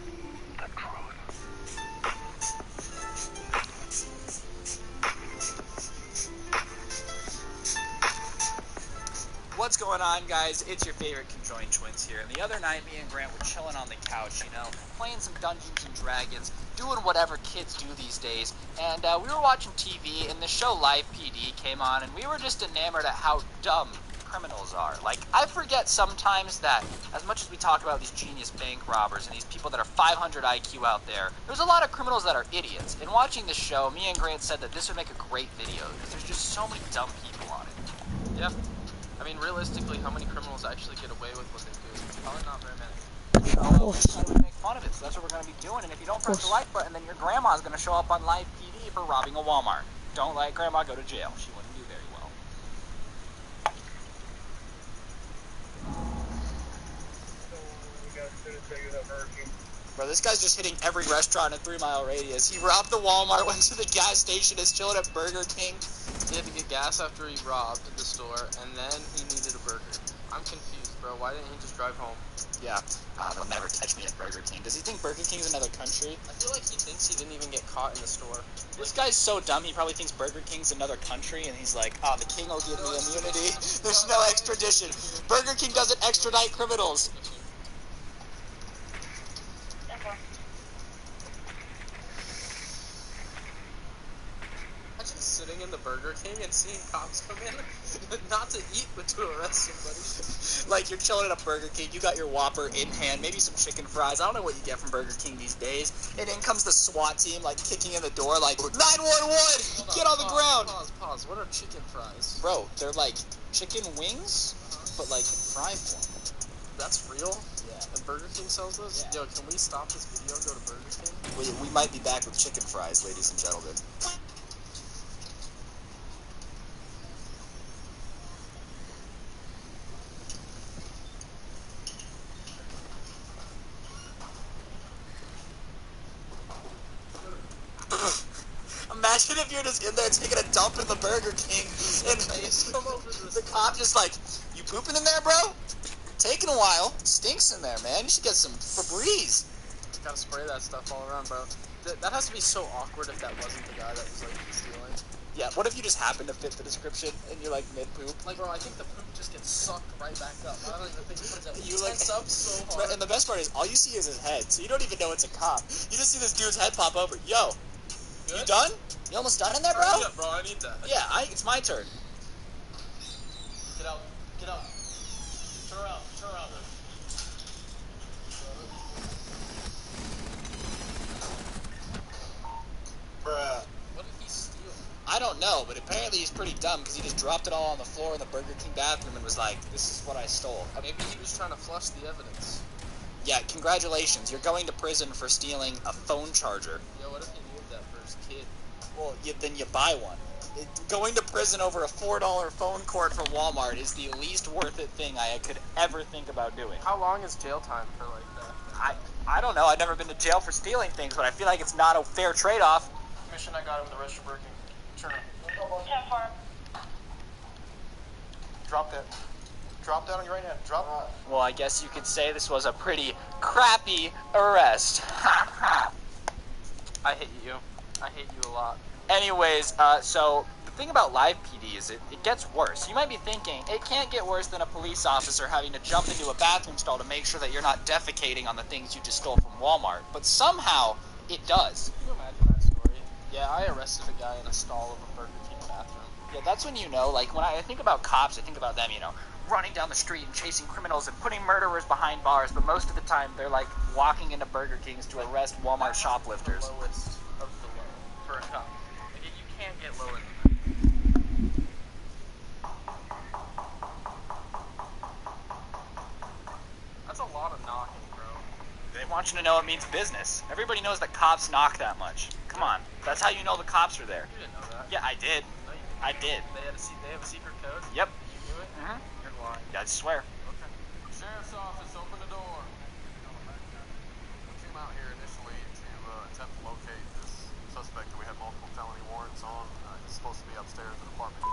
What's going on, guys? It's your favorite conjoined twins here. And the other night, me and Grant were chilling on the couch, you know, playing some Dungeons and Dragons, doing whatever kids do these days. And we were watching TV, and the show Live PD came on, and we were just enamored at how dumb criminals are. Like, I forget sometimes that as much as we talk about these genius bank robbers and these people that are 500 IQ out there's a lot of criminals that are idiots. And watching this show, me and Grant said that this would make a great video because there's just so many dumb people on it. Yeah. I mean, realistically, how many criminals actually get away with what they do? Probably not very many. So we decided to make fun of it, so that's what we're going to be doing. And if you don't press the like button, then your grandma's going to show up on Live PD for robbing a Walmart. Don't let grandma go to jail. She wouldn't do very well. Bro, this guy's just hitting every restaurant in a 3-mile radius. He robbed the Walmart, went to the gas station, is chilling at Burger King. He had to get gas after he robbed the store, and then he needed a burger. I'm confused, bro. Why didn't he just drive home? Yeah. They'll never catch me at Burger King. Does he think Burger King's another country? I feel like he thinks he didn't even get caught in the store. This guy's so dumb, he probably thinks Burger King's another country, and he's like, oh, the king will give me immunity. There's no extradition. Burger King doesn't extradite criminals. going into Burger King and seeing cops come in, not to eat, but to arrest somebody. Like, you're chilling at a Burger King, you got your Whopper in hand, maybe some chicken fries. I don't know what you get from Burger King these days. And in comes the SWAT team, like, kicking in the door, like, 911! Get on the ground! Pause. What are chicken fries? Bro, they're like chicken wings, but like in fry form. That's real? Yeah. And Burger King sells those? Yeah. Yo, can we stop this video and go to Burger King? We might be back with chicken fries, ladies and gentlemen. Imagine if you're just in there taking a dump in the Burger King and the cop just like, you pooping in there, bro? Taking a while. Stinks in there, man. You should get some Febreze. Gotta spray that stuff all around, bro. That has to be so awkward if that wasn't the guy that was like stealing. Yeah, what if you just happen to fit the description and you're like mid-poop? Like, bro, I think the poop just gets sucked right back up. I don't even think he puts it You like up so hard. And the best part is, all you see is his head, so you don't even know it's a cop. You just see this dude's head pop over. Yo, you done? You almost done in there, bro? Yeah, bro, I need that. Yeah, it's my turn. Get out. Turn around. Bruh. What did he steal? I don't know, but apparently he's pretty dumb because he just dropped it all on the floor in the Burger King bathroom and was like, this is what I stole. Maybe he was trying to flush the evidence. Yeah, congratulations. You're going to prison for stealing a phone charger. Yo, what if he needed that for his kid? Well, then you buy one. Going to prison over a $4 phone cord from Walmart is the least worth it thing I could ever think about doing. How long is jail time for like that? I don't know. I've never been to jail for stealing things, but I feel like it's not a fair trade-off. Mission, I got him in the rest of Burger King. Turn around. Drop that. Drop that on your right hand. Drop. Well, I guess you could say this was a pretty crappy arrest. I hate you. I hate you a lot. Anyways, so the thing about live PD is it gets worse. You might be thinking, it can't get worse than a police officer having to jump into a bathroom stall to make sure that you're not defecating on the things you just stole from Walmart. But somehow, it does. Can you imagine that story? Yeah, I arrested a guy in a stall of a Burger King bathroom. Yeah, that's when you know, like, when I think about cops, I think about them, you know, running down the street and chasing criminals and putting murderers behind bars, but most of the time, they're, like, walking into Burger Kings to arrest Walmart shoplifters. The lowest of the low for a cop. Like, you can't get lower than that. That's a lot of knocking, bro. They want you to know it means business. Everybody knows that cops knock that much. Come on, that's how you know the cops are there. You didn't know that. Yeah, I did. No, you didn't. I did. They have a secret code? Yep. You knew it? Mm-hmm. You're lying. I swear. Okay. Sheriff's office, open the door. We came out here initially to attempt to locate this suspect that we had multiple felony warrants on. He's supposed to be upstairs in the apartment.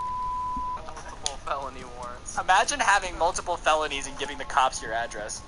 Multiple felony warrants. Imagine having multiple felonies and giving the cops your address.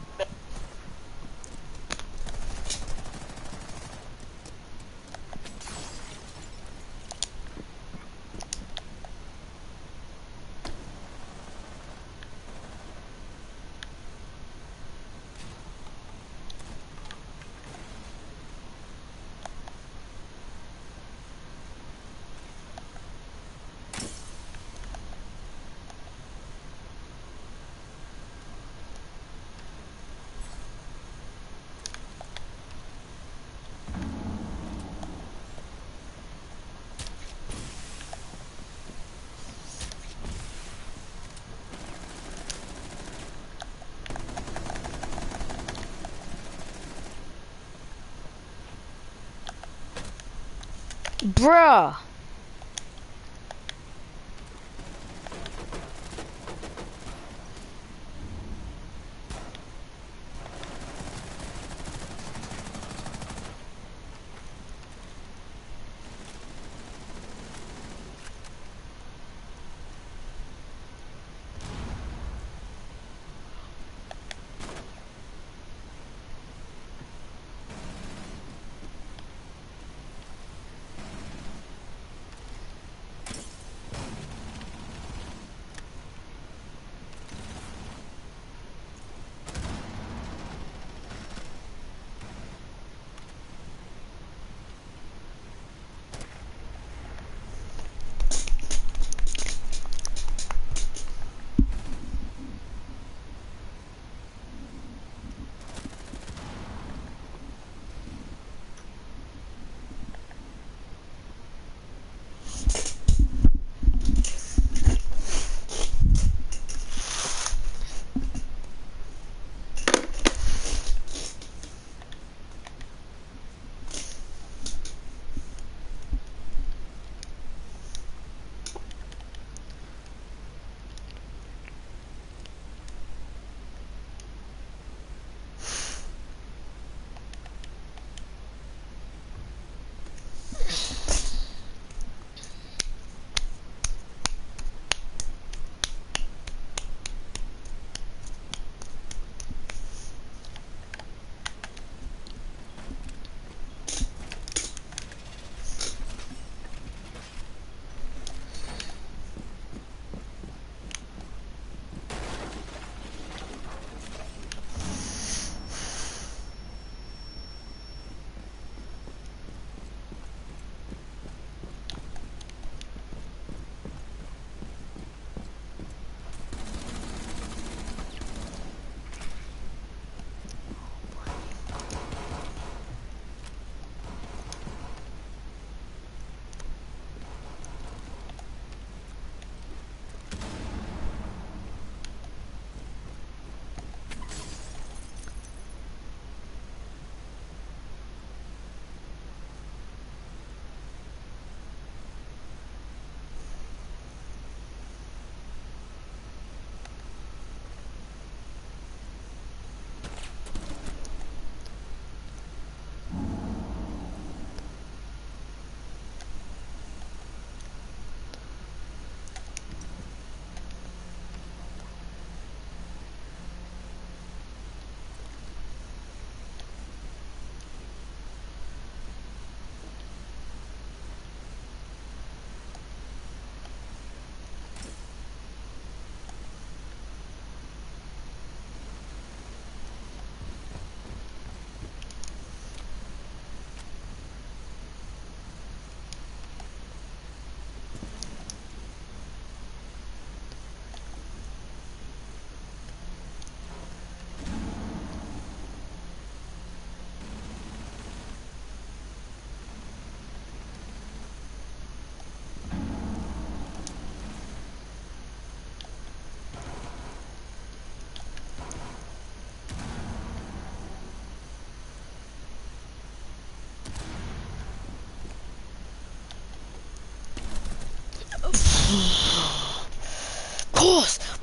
Bruh.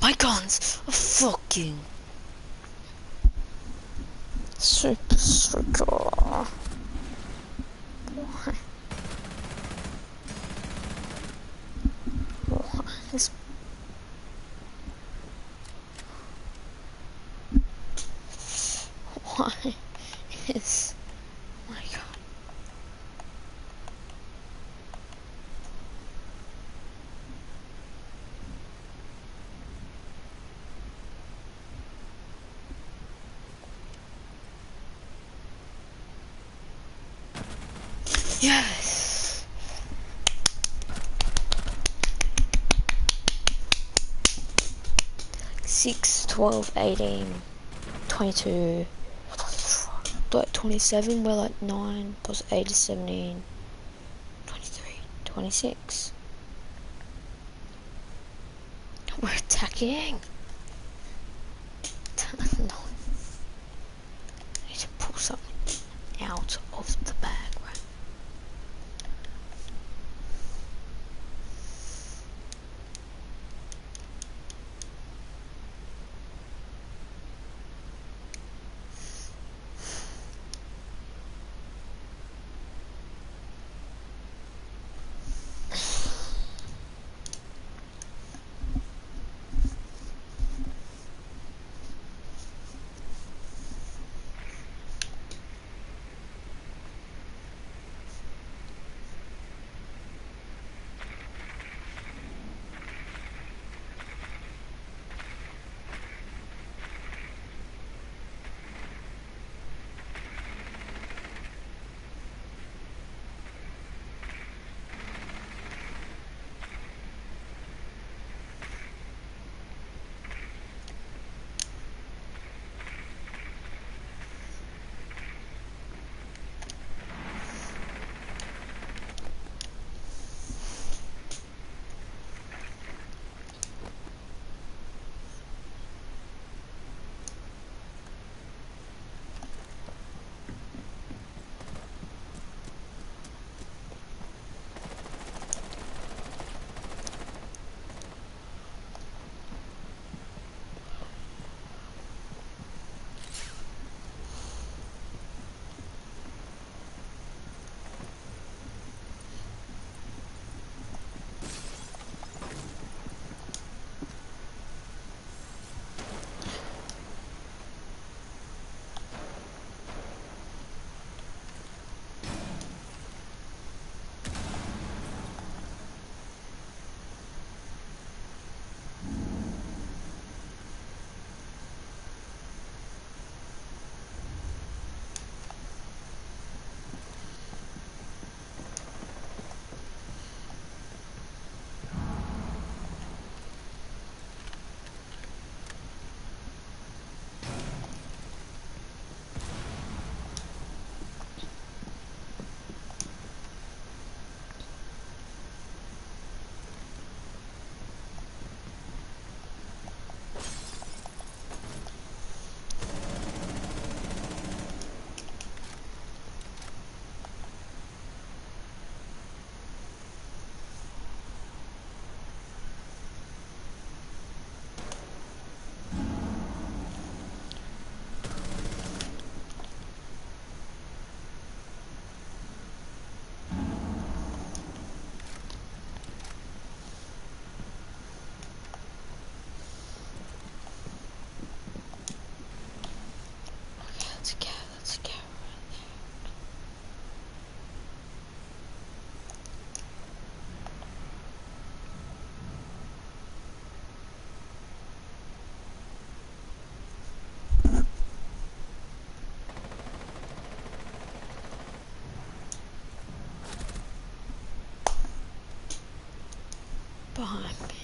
My guns are fucking super striker. Why? Why is my god? Yes. Six, 12, 18, 22, 27, we're like 9, plus 8 is 17, 23, 26. We're attacking. No. I need to pull something out of the bag, right? Let's go. Behind me.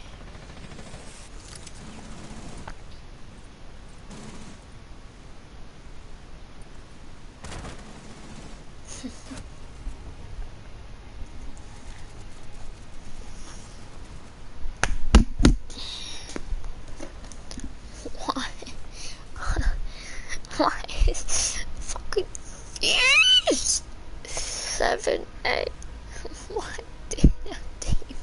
Why? Why is fucking yes 7, 8? Why did I team?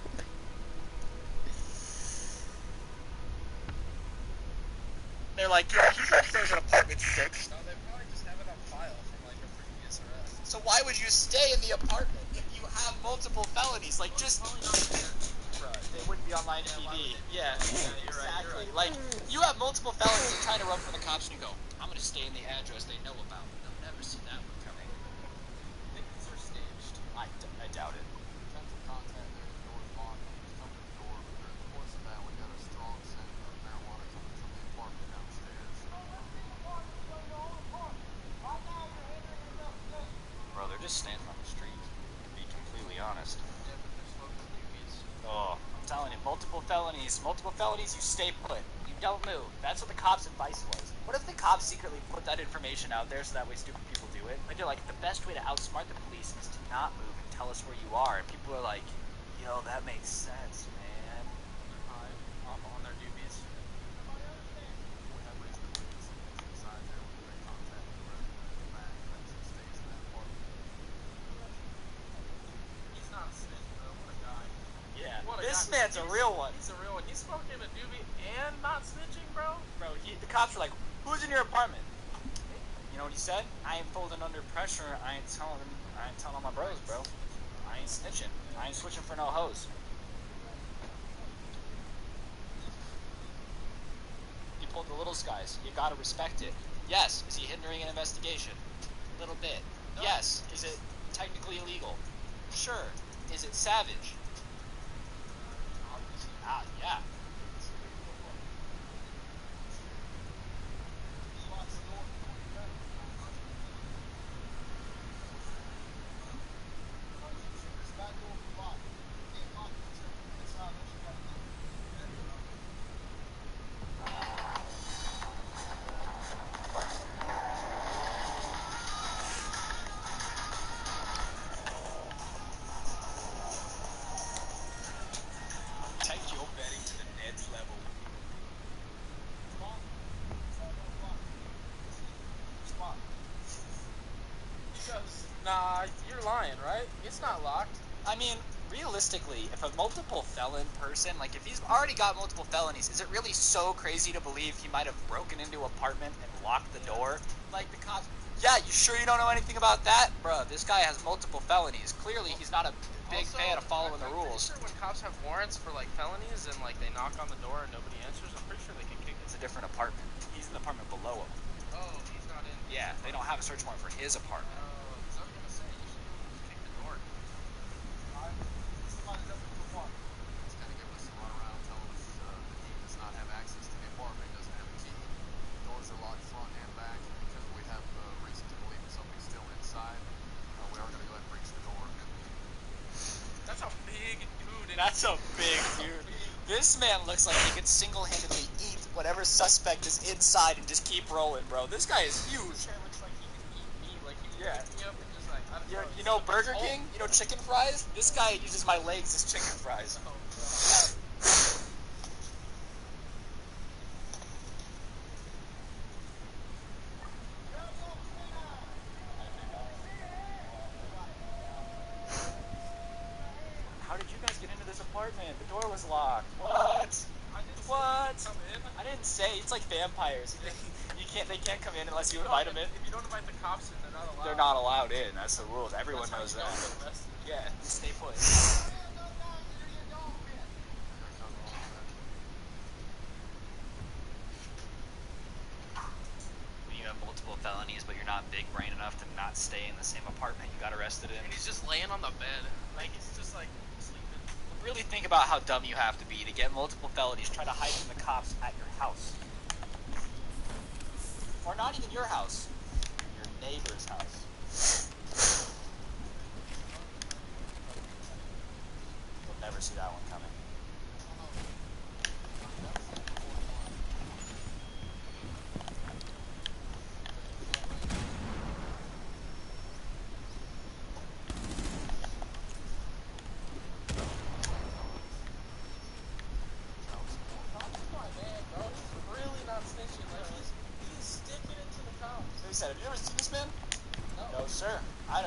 So why would you stay in the apartment if you have multiple felonies? Like, just... Bruh, they wouldn't be online TV. Yeah, exactly. Like, you have multiple felonies, you're trying to run from the cops, and you go, I'm gonna stay in the address they know about. They'll never see that one coming. I think these are staged. I doubt it. Attempted contact there, the door's locked. Just open the door, but during the course of that, we got a strong scent of marijuana coming from the apartment downstairs. Bro, they're just standing on the street, to be completely honest. Yeah, but they're smoking doobies. Oh, I'm telling you, multiple felonies, you stay put. You don't move. That's what the cops' advice was. What if the cops secretly put that information out there so that way stupid people do it? Like, they're like, the best way to outsmart the police is to not move and tell us where you are. And people are like, yo, that makes sense, man. They're high on their doobies. We have reason to believe this is inside there with direct contact with the rest of the back that stays in that apartment. He's not a snitch, bro. What a guy. Yeah, What a this guy. man's a real one. He's a real one. He's smoking a doobie and not snitching, bro. Bro, the cops were like, who's in your apartment? You know what he said? I ain't folding under pressure. I ain't telling all my bros, bro. I ain't snitching. I ain't switching for no hoes. He pulled the little skies. You gotta respect it. Yes, is he hindering an investigation? A little bit. No. Yes. Is it technically illegal? Sure. Is it savage? Yeah. Take your betting to the next level. Because, nah, you're lying, right? It's not locked. I mean, realistically, if a multiple felon person, like if he's already got multiple felonies, is it really so crazy to believe he might have broken into an apartment and locked the door? Like the cops, yeah, you sure you don't know anything about that? Bruh, this guy has multiple felonies. Clearly he's not a big Also, fan of following the I'm rules. pretty sure when cops have warrants for like felonies and like they knock on the door and nobody answers, I'm pretty sure they can kick it. It's a different apartment. He's in the apartment below him. Oh, he's not in. Yeah, they don't have a search warrant for his apartment. Oh, so I was gonna say you should kick the door. It's kind of giving us a run around, telling us that he does not have access to the apartment, doesn't have a key. Doors are locked front and back, and because we have reason to believe that somebody's still inside, we are going to go ahead and breach the door. That's a big dude. That's a big dude. This man looks like he could single-handedly eat whatever suspect is inside and just keep rolling, bro. This guy is huge. This guy looks like he can eat me. Like he can Yeah. pick me up and just like, I don't know. You know Burger King? You know chicken fries? This guy uses my legs as chicken fries. Oh, How did you guys get into this apartment? The door was locked. What? What? come in. I didn't say. It's like vampires. They can't come in unless you invite them in. If you don't invite the cops in, they're not allowed. They're not allowed in. That's the rules. Everyone That's how knows you that. don't get arrested. Yeah, stay put. When you have multiple felonies, but you're not big brain enough to not stay in the same apartment you got arrested in. And he's just laying on the bed. Like he's just like sleeping. Really think about how dumb you have to be to get multiple felonies, try to hide from the cops at your house. Or not even your house, your neighbor's house. You'll never see that one coming. Who said, have you ever seen this man? No, sir. I'm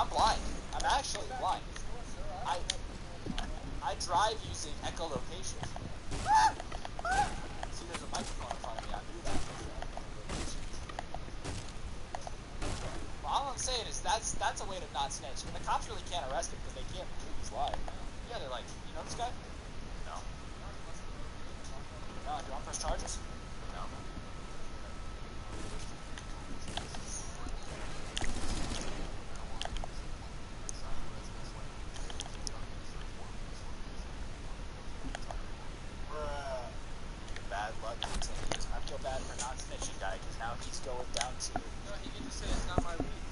blind. I'm actually blind. I drive using echolocation. See, there's a microphone in front of me. I do that. Well, all I'm saying is that's a way to not snitch. I mean, the cops really can't arrest him because they can't prove he's lying. Yeah, they're like, you know this guy? No. No, do you want to press charges? No. Bad luck continues. I feel bad for not snitching guy because now he's going down to. No, he can just say it's not my weed.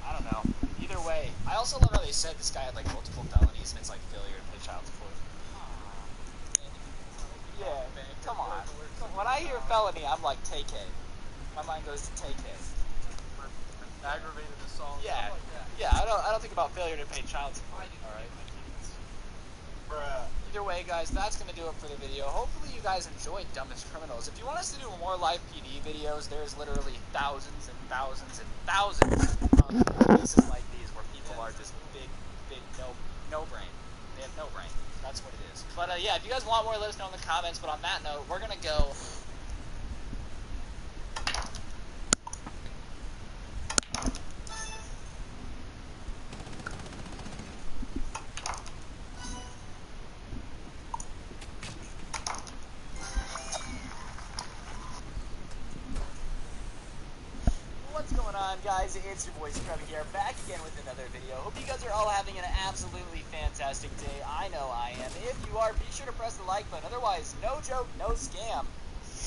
I don't know. Either way, I also love how they said this guy had like multiple felonies and it's like failure to pay child support. Yeah, come on. When I hear felony, I'm like take it. My mind goes to take it. Aggravated assault. Yeah, Stuff like that. yeah. I don't think about failure to pay child support. All right. Either way, guys, that's going to do it for the video. Hopefully you guys enjoyed Dumbest Criminals. If you want us to do more live PD videos, there's literally thousands and thousands and thousands of cases like these where people are just big no brain. They have no brain. That's what it is. But yeah, if you guys want more, let us know in the comments. But on that note, we're going to go... What's going on, guys? It's your boy Scrubby here, back again with another video. Hope you guys are all having an absolutely fantastic day. I know I am. If you are, be sure to press the like button. Otherwise, no joke, no scam.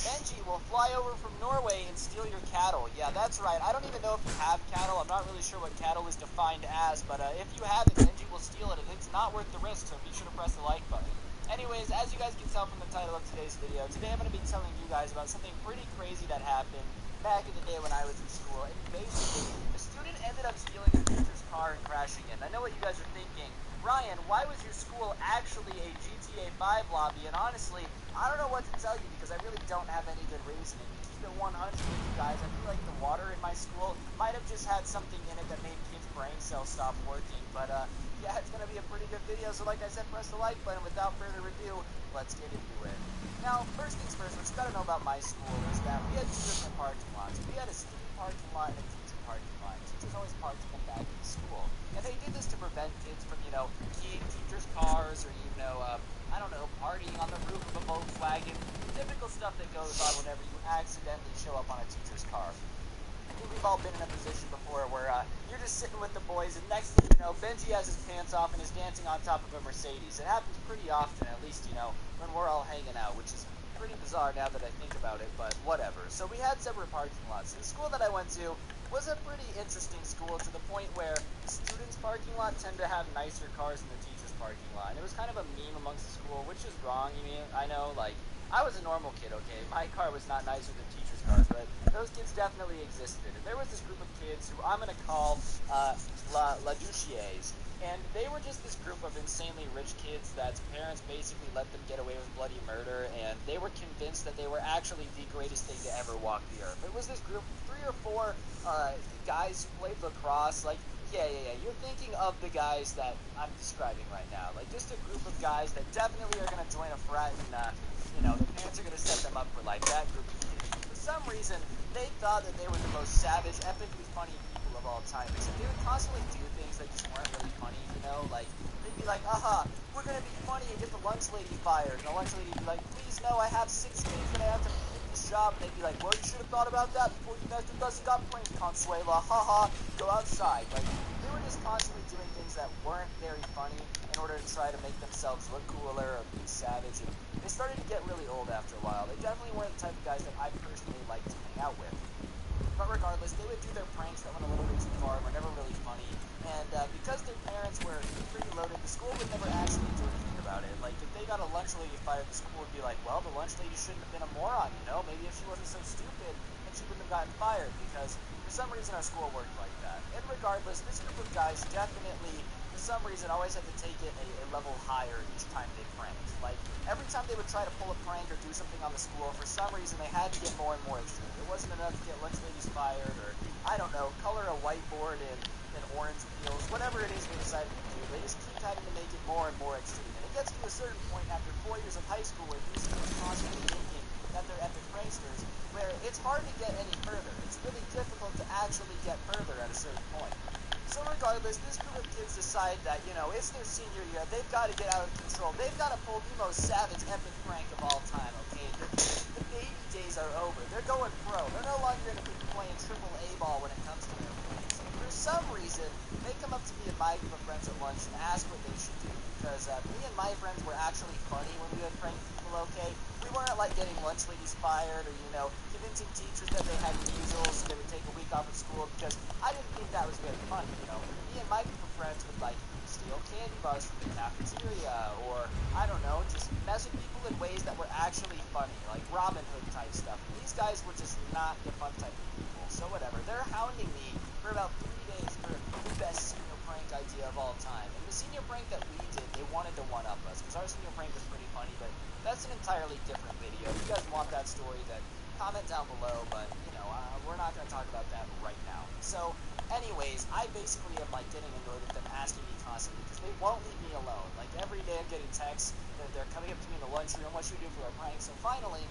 Benji will fly over from Norway and steal your cattle. Yeah, that's right. I don't even know if you have cattle. I'm not really sure what cattle is defined as, but if you have it, Benji will steal it, and it's not worth the risk, so be sure to press the like button. Anyways, as you guys can tell from the title of today's video, today I'm going to be telling you guys about something pretty crazy that happened back in the day when I was in school, and basically, a student ended up stealing a teacher's car and crashing it. I know what you guys are thinking. Ryan, why was your school actually a GTA 5 lobby? And honestly, I don't know what to tell you because I really don't have any good reasoning. To keep it 100 with you guys, I feel like the water in my school might have just had something in it that made kids' brain cells stop working. But yeah, it's going to be a pretty good video. So like I said, press the like button. Without further ado, let's get into it. Now, first things first, what you gotta know about my school is that we had two different parking lots. We had a student parking lot and a teacher parking lot. Teachers always parked in the back of the school. And they did this to prevent kids from, keying teachers' cars or, I don't know, partying on the roof of a Volkswagen. Typical stuff that goes on whenever you accidentally show up on a teacher's car. I think we've all been in a position before where you're just sitting with the boys and next thing you know, Benji has his pants off and is dancing on top of a Mercedes. It happens pretty often, at least, when we're all hanging out, which is pretty bizarre now that I think about it, but whatever. So we had separate parking lots. The school that I went to was a pretty interesting school to the point where the students' parking lot tend to have nicer cars than the teachers' parking lot. And it was kind of a meme amongst the school, which is wrong. I know, I was a normal kid, okay? My car was not nicer than teachers' cars, but those kids definitely existed. And there was this group of kids who I'm going to call La Duchiers. And they were just this group of insanely rich kids that parents basically let them get away with bloody murder, and they were convinced that they were actually the greatest thing to ever walk the earth. It was this group of 3 or 4 guys who played lacrosse, yeah, you're thinking of the guys that I'm describing right now. Just a group of guys that definitely are going to join a frat and, their parents are going to set them up for life. That group of kids. For some reason, they thought that they were the most savage, epically funny people of all time. Except they would constantly do things that just weren't really funny, they'd be like, we're going to be funny and get the lunch lady fired. And the lunch lady would be like, please no, I have 6 days that I have to finish this job. And they'd be like, well, you should have thought about that before you messed with us. You got pranked, Consuela, go outside. They were just constantly doing things that weren't very funny in order to try to make themselves look cooler or be savage. And they started to get really old after a while. They definitely weren't the type of guys that I personally liked to hang out with. But regardless, they would do their pranks that went a little bit too far and were never really funny. And because their parents were pretty loaded, the school would never actually do anything about it. If they got a lunch lady fired, the school would be like, well, the lunch lady shouldn't have been a moron, Maybe if she wasn't so stupid, then she wouldn't have gotten fired, because for some reason our school worked like that. And regardless, this group of guys definitely, for some reason, always had to take it a level higher each time they pranked. Every time they would try to pull a prank or do something on the school, for some reason they had to get more and more extreme. It wasn't enough to get lunch ladies fired, or, I don't know, color a whiteboard in orange peels, whatever it is they decided to do. They just keep having to make it more and more extreme. And it gets to a certain point after 4 years of high school where these kids constantly thinking that they're epic pranksters, where it's hard to get any further. It's really difficult to actually get further at a certain point. So regardless, this group of kids decide that, you know, it's their senior year. They've got to get out of control. They've got to pull the most savage, epic prank of all time, okay? The baby days are over. They're going pro. They're no longer going to be playing AAA ball when it comes to their pranks. And for some reason, they come up to me and my group of friends at lunch and ask what they should do. Because me and my friends were actually funny when we would prank people, okay? We weren't like getting lunch ladies fired or, you know, convincing teachers that they had measles so they would take a week off of school, because I didn't think that was very funny, you know. Me and my group of friends would like steal candy bars from the cafeteria, or I don't know, just mess with people in ways that were actually funny, like Robin Hood type stuff. And these guys were just not the fun type of people. So whatever, they're hounding me for about 3 days for the best senior prank idea of all time. And the senior prank that we did, they wanted to one-up us, because our senior prank was pretty funny, but that's an entirely different video. If you guys want that story, then comment down below, but, you know, we're not going to talk about that right now. So, anyways, I basically am, like, getting annoyed with them asking me constantly, because they won't leave me alone. Like, every day I'm getting texts that they're coming up to me in the lunchroom, what should we do for a prank? So finally,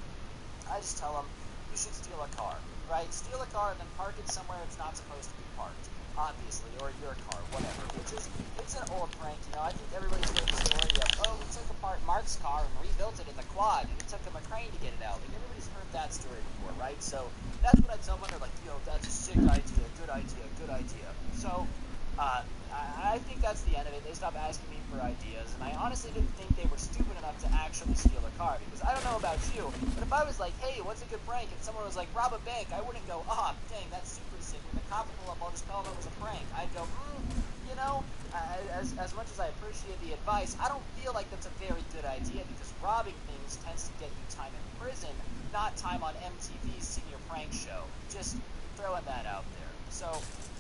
I just tell them, you should steal a car, right? Steal a car and then park it somewhere it's not supposed to be parked, obviously, or your car, whatever. Which is, it's an old prank, you know. I think everybody's heard the story of, oh, we took apart Mark's car and rebuilt it in the quad, and it took him a crane to get it out. Like, everybody's heard that story before, right? So that's what I tell them. They're like, yo, that's a sick idea, good idea, good idea. So I think that's the end of it. They stopped asking me for ideas, and I honestly didn't think they were stupid enough to actually steal a car, because I don't know about you, but if I was like, hey, what's a good prank, and someone was like, rob a bank, I wouldn't go, ah, dang, that's super sick. When the cop pull up, I'll just tell them it was a prank. I'd go, you know, as much as I appreciate the advice, I don't feel like that's a very good idea, because robbing things tends to get you time in prison, not time on MTV's senior prank show. Just throwing that out there. So,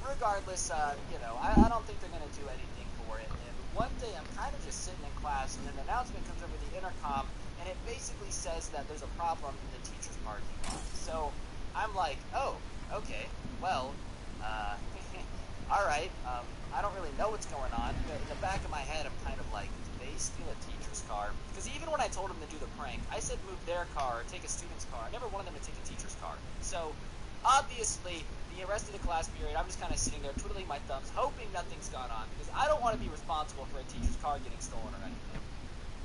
regardless, you know, I don't think they're going to do anything for it. And one day I'm kind of just sitting in class, and an announcement comes over the intercom, and it basically says that there's a problem in the teacher's parking lot. So, I'm like, oh, okay, well, alright, I don't really know what's going on, but in the back of my head, I'm kind of like, did they steal a teacher's car? Because even when I told them to do the prank, I said move their car or take a student's car. I never wanted them to take a teacher's car. So, obviously, the rest of the class period, I'm just kind of sitting there twiddling my thumbs, hoping nothing's gone on, because I don't want to be responsible for a teacher's car getting stolen or anything.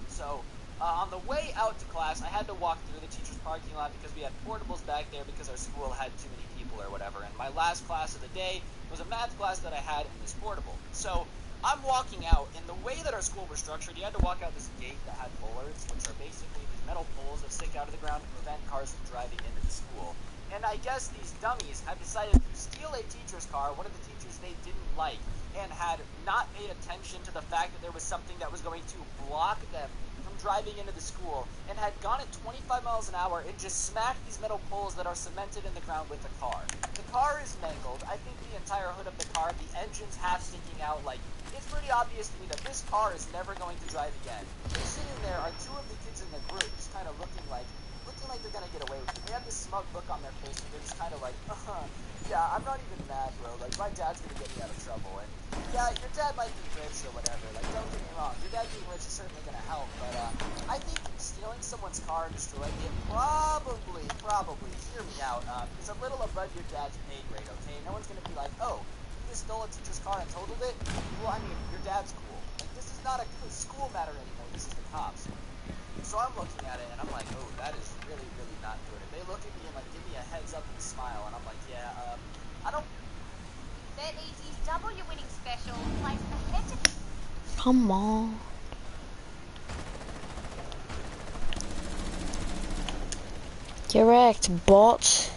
So, on the way out to class, I had to walk through the teacher's parking lot because we had portables back there because our school had too many people or whatever. And my last class of the day was a math class that I had in this portable. So, I'm walking out, and the way that our school was structured, you had to walk out this gate that had bollards, which are basically these metal poles that stick out of the ground to prevent cars from driving into the school. And I guess these dummies had decided to steal a teacher's car, one of the teachers they didn't like, and had not paid attention to the fact that there was something that was going to block them from driving into the school, and had gone at 25 miles an hour and just smacked these metal poles that are cemented in the ground with the car. The car is mangled. I think the entire hood of the car, the engine's half sticking out. Like, it's pretty obvious to me that this car is never going to drive again. And sitting there are two of the kids in the group just kind of looking like they're gonna get away with it. They have this smug look on their face, and they're just kind of like, yeah, I'm not even mad, bro. Like, my dad's gonna get me out of trouble. And yeah, your dad might be rich or whatever. Like, don't get me wrong, your dad being rich is certainly gonna help. But I think stealing someone's car and destroying it probably, hear me out, is a little above your dad's pay grade. Okay, no one's gonna be like, oh, you just stole a teacher's car and totaled it. Well, I mean, your dad's cool. Like, this is not a school matter anymore. This is the cops. So I'm looking at it, and I'm like, oh, that is really, really not good. And they look at me and, like, give me a heads up and a smile, and I'm like, yeah, I don't... Bet Easy's double your winning special placed ahead to... Come on. Correct, bot.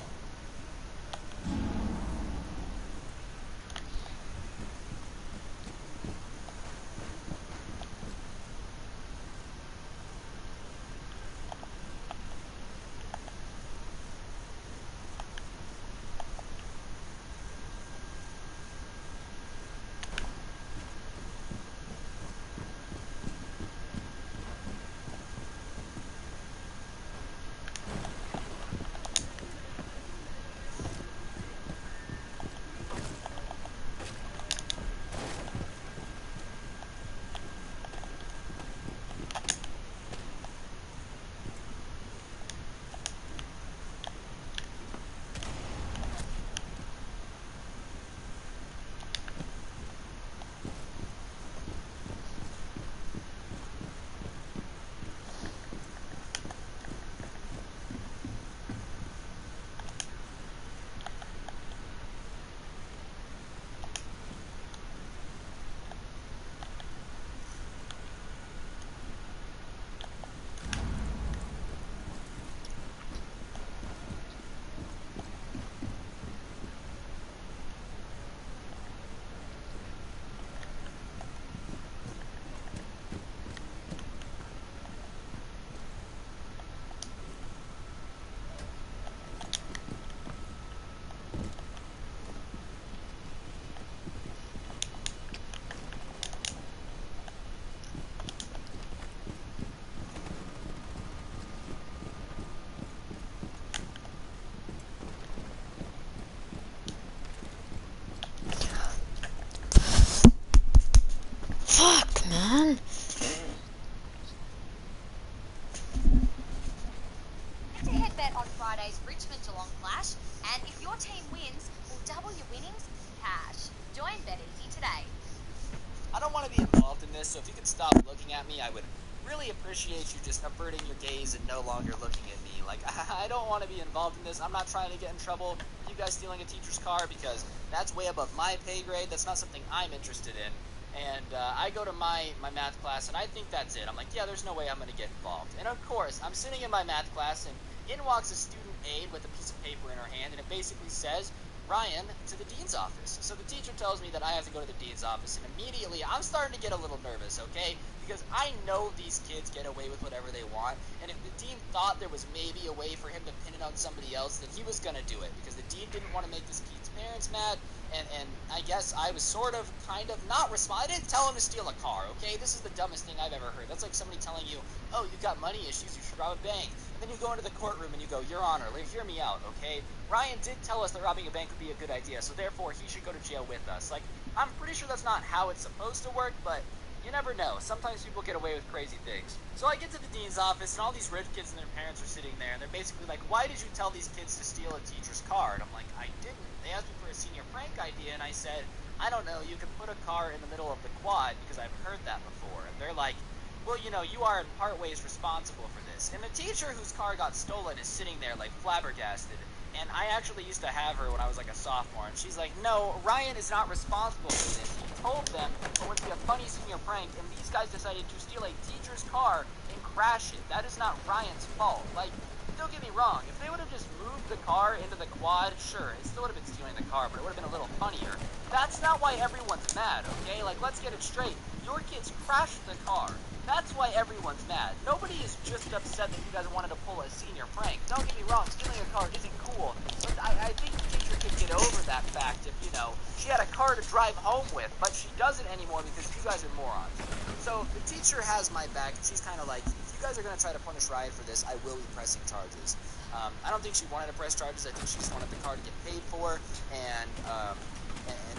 this, so if you could stop looking at me, I would really appreciate you just averting your gaze and no longer looking at me. Like, I don't want to be involved in this. I'm not trying to get in trouble with you guys stealing a teacher's car, because that's way above my pay grade. That's not something I'm interested in. And I go to my math class, and I think that's it. I'm like, yeah, there's no way I'm going to get involved. And of course, I'm sitting in my math class, and in walks a student aide with a piece of paper in her hand, and it basically says, Ryan, to the dean's office. So the teacher tells me that I have to go to the dean's office, and immediately I'm starting to get a little nervous, okay? Because I know these kids get away with whatever they want, and if the dean thought there was maybe a way for him to pin it on somebody else, then he was going to do it, because the dean didn't want to make this kid's parents mad, and I guess I was sort of, kind of, not responsible. I didn't tell him to steal a car, okay? This is the dumbest thing I've ever heard. That's like somebody telling you, oh, you've got money issues, you should rob a bank. And then you go into the courtroom and you go, Your Honor, hear me out, okay? Ryan did tell us that robbing a bank would be a good idea, so therefore he should go to jail with us. Like, I'm pretty sure that's not how it's supposed to work, but you never know. Sometimes people get away with crazy things. So I get to the dean's office, and all these rich kids and their parents are sitting there, and they're basically like, why did you tell these kids to steal a teacher's car? And I'm like, I didn't. They asked me for a senior prank idea, and I said, I don't know, you can put a car in the middle of the quad, because I've heard that before. And they're like, well, you know, you are in part ways responsible for this. And the teacher whose car got stolen is sitting there, like, flabbergasted. And I actually used to have her when I was like a sophomore, and she's like, no, Ryan is not responsible for this. He told them it would be a funny senior prank, and these guys decided to steal a teacher's car and crash it. That is not Ryan's fault. Like, don't get me wrong, if they would have just moved the car into the quad, sure, it still would have been stealing the car, but it would have been a little funnier. That's not why everyone's mad, okay? Like, let's get it straight. Your kids crashed the car. That's why everyone's mad. Nobody is just upset that you guys wanted to pull a senior prank. Don't get me wrong, stealing a car isn't cool. But I think the teacher could get over that fact if, you know, she had a car to drive home with, but she doesn't anymore because you guys are morons. So the teacher has my back, and she's kind of like, if you guys are going to try to punish Ryan for this, I will be pressing charges. I don't think she wanted to press charges. I think she just wanted the car to get paid for, and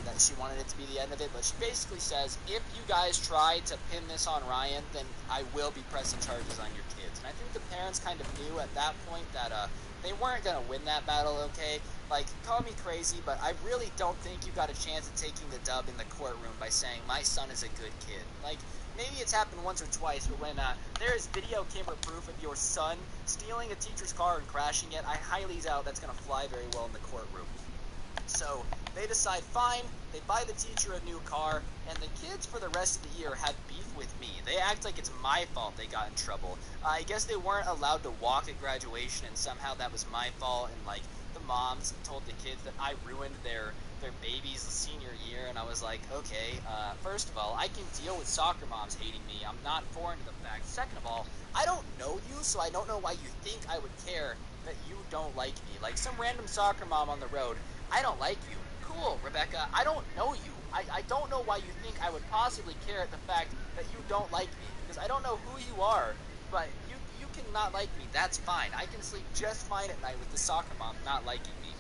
that she wanted it to be the end of it, but she basically says, if you guys try to pin this on Ryan, then I will be pressing charges on your kids. And I think the parents kind of knew at that point that they weren't going to win that battle, okay? Like, call me crazy, but I really don't think you got a chance at taking the dub in the courtroom by saying, my son is a good kid. Like, maybe it's happened once or twice, but when there is video camera proof of your son stealing a teacher's car and crashing it, I highly doubt that's going to fly very well in the courtroom. So they decide, fine, they buy the teacher a new car, and the kids for the rest of the year have beef with me. They act like it's my fault they got in trouble. I guess they weren't allowed to walk at graduation, and somehow that was my fault, and like the moms told the kids that I ruined their baby's senior year, and I was like, okay, first of all, I can deal with soccer moms hating me. I'm not foreign to the fact. Second of all, I don't know you, so I don't know why you think I would care that you don't like me. Like some random soccer mom on the road, I don't like you. Cool, Rebecca, I don't know you. I don't know why you think I would possibly care at the fact that you don't like me, because I don't know who you are, but you can not like me. That's fine. I can sleep just fine at night with the soccer mom not liking me.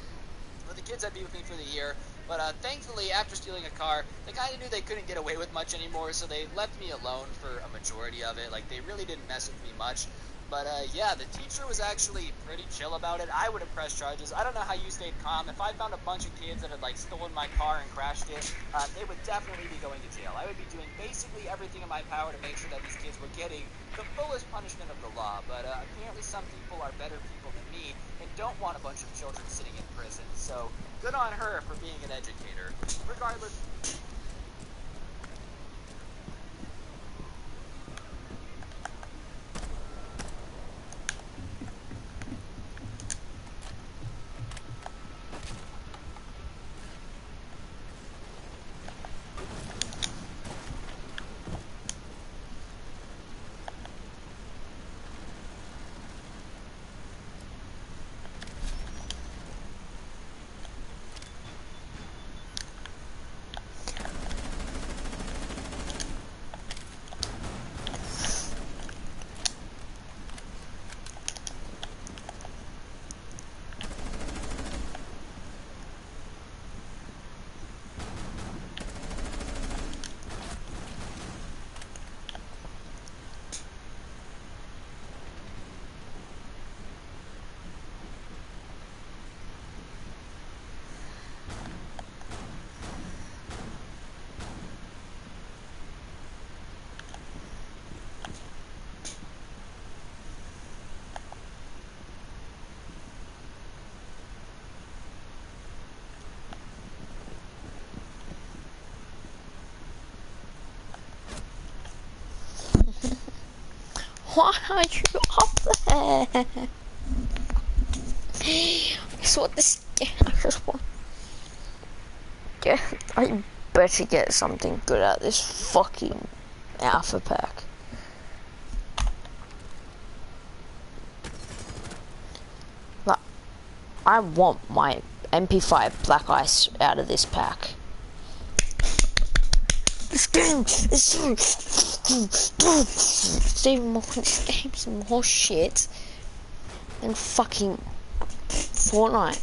But the kids had beef with me for the year, but thankfully, after stealing a car, they kind of knew they couldn't get away with much anymore, so they left me alone for a majority of it. Like, they really didn't mess with me much. But, yeah, the teacher was actually pretty chill about it. I would have pressed charges. I don't know how you stayed calm. If I found a bunch of kids that had, like, stolen my car and crashed it, they would definitely be going to jail. I would be doing basically everything in my power to make sure that these kids were getting the fullest punishment of the law. But apparently some people are better people than me and don't want a bunch of children sitting in prison. So good on her for being an educator. Regardless... Why are you up there? That's what this. I just want. Yeah, I better get something good out of this fucking alpha pack. Like, I want my MP5 Black Ice out of this pack. This game is so this game's some horse shit than fucking Fortnite.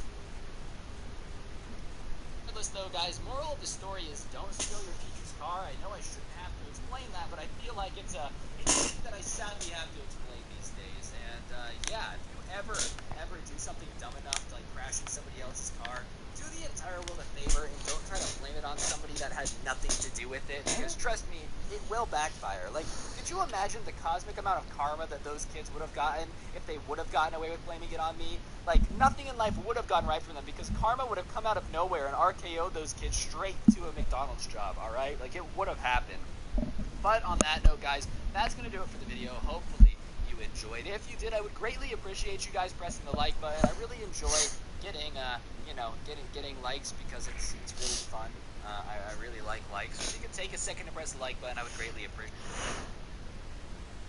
Though, guys, moral of the story is don't steal your teacher's car. I know I shouldn't have to explain that, but I feel like it's something that I sadly have to explain these days. And yeah, if you ever do something dumb enough to like crashing somebody else's car, do the entire world a favor and don't try to blame it on somebody that had nothing to do with it. Because trust me, it will backfire. Like, could you imagine the cosmic amount of karma that those kids would have gotten if they would have gotten away with blaming it on me? Like, nothing in life would have gone right for them because karma would have come out of nowhere and RKO'd those kids straight to a McDonald's job, alright? Like, it would have happened. But on that note, guys, that's going to do it for the video. Hopefully you enjoyed it. If you did, I would greatly appreciate you guys pressing the like button. I really enjoy getting, getting likes because it's really fun. I really like likes. So if you could take a second to press the like button, I would greatly appreciate it.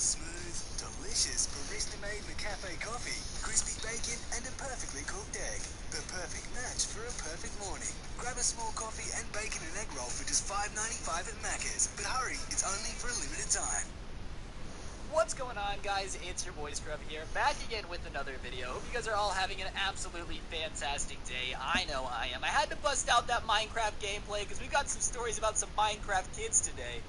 Smooth, delicious, barista-made McCafe coffee, crispy bacon, and a perfectly cooked egg. The perfect match for a perfect morning. Grab a small coffee and bacon and egg roll for just $5.95 at Macca's. But hurry, it's only for a limited time. What's going on, guys? It's your boy Scrub here, back again with another video. Hope you guys are all having an absolutely fantastic day. I know I am. I had to bust out that Minecraft gameplay because we got some stories about some Minecraft kids today.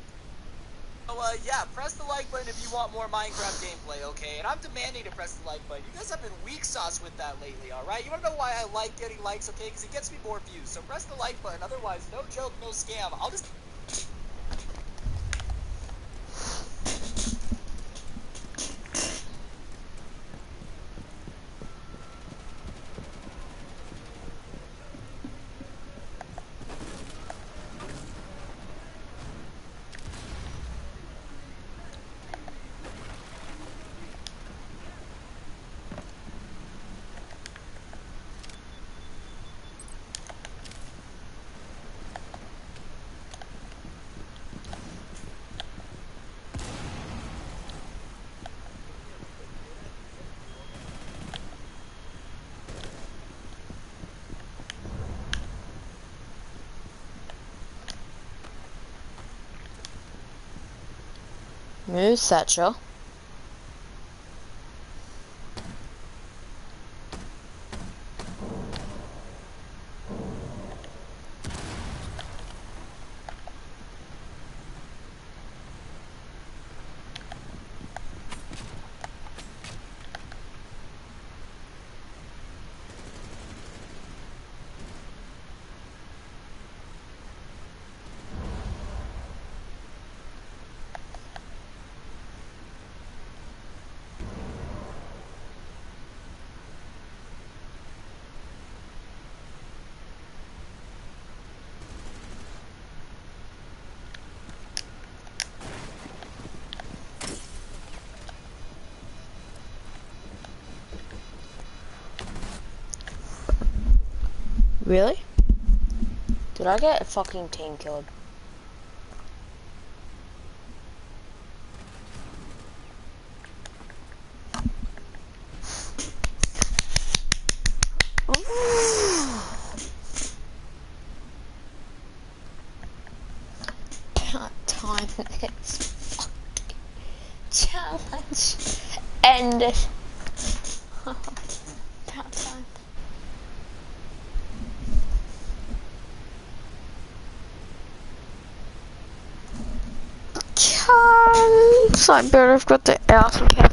So, yeah, press the like button if you want more Minecraft gameplay, okay? And I'm demanding to press the like button. You guys have been weak sauce with that lately, alright? You wanna know why I like getting likes, okay? Because it gets me more views. So press the like button. Otherwise, no joke, no scam. I'll just... Move, Thatcher. Really? Did I get a fucking team killed? Time this fucking challenge ended. About time. So I better have got the alpha cap.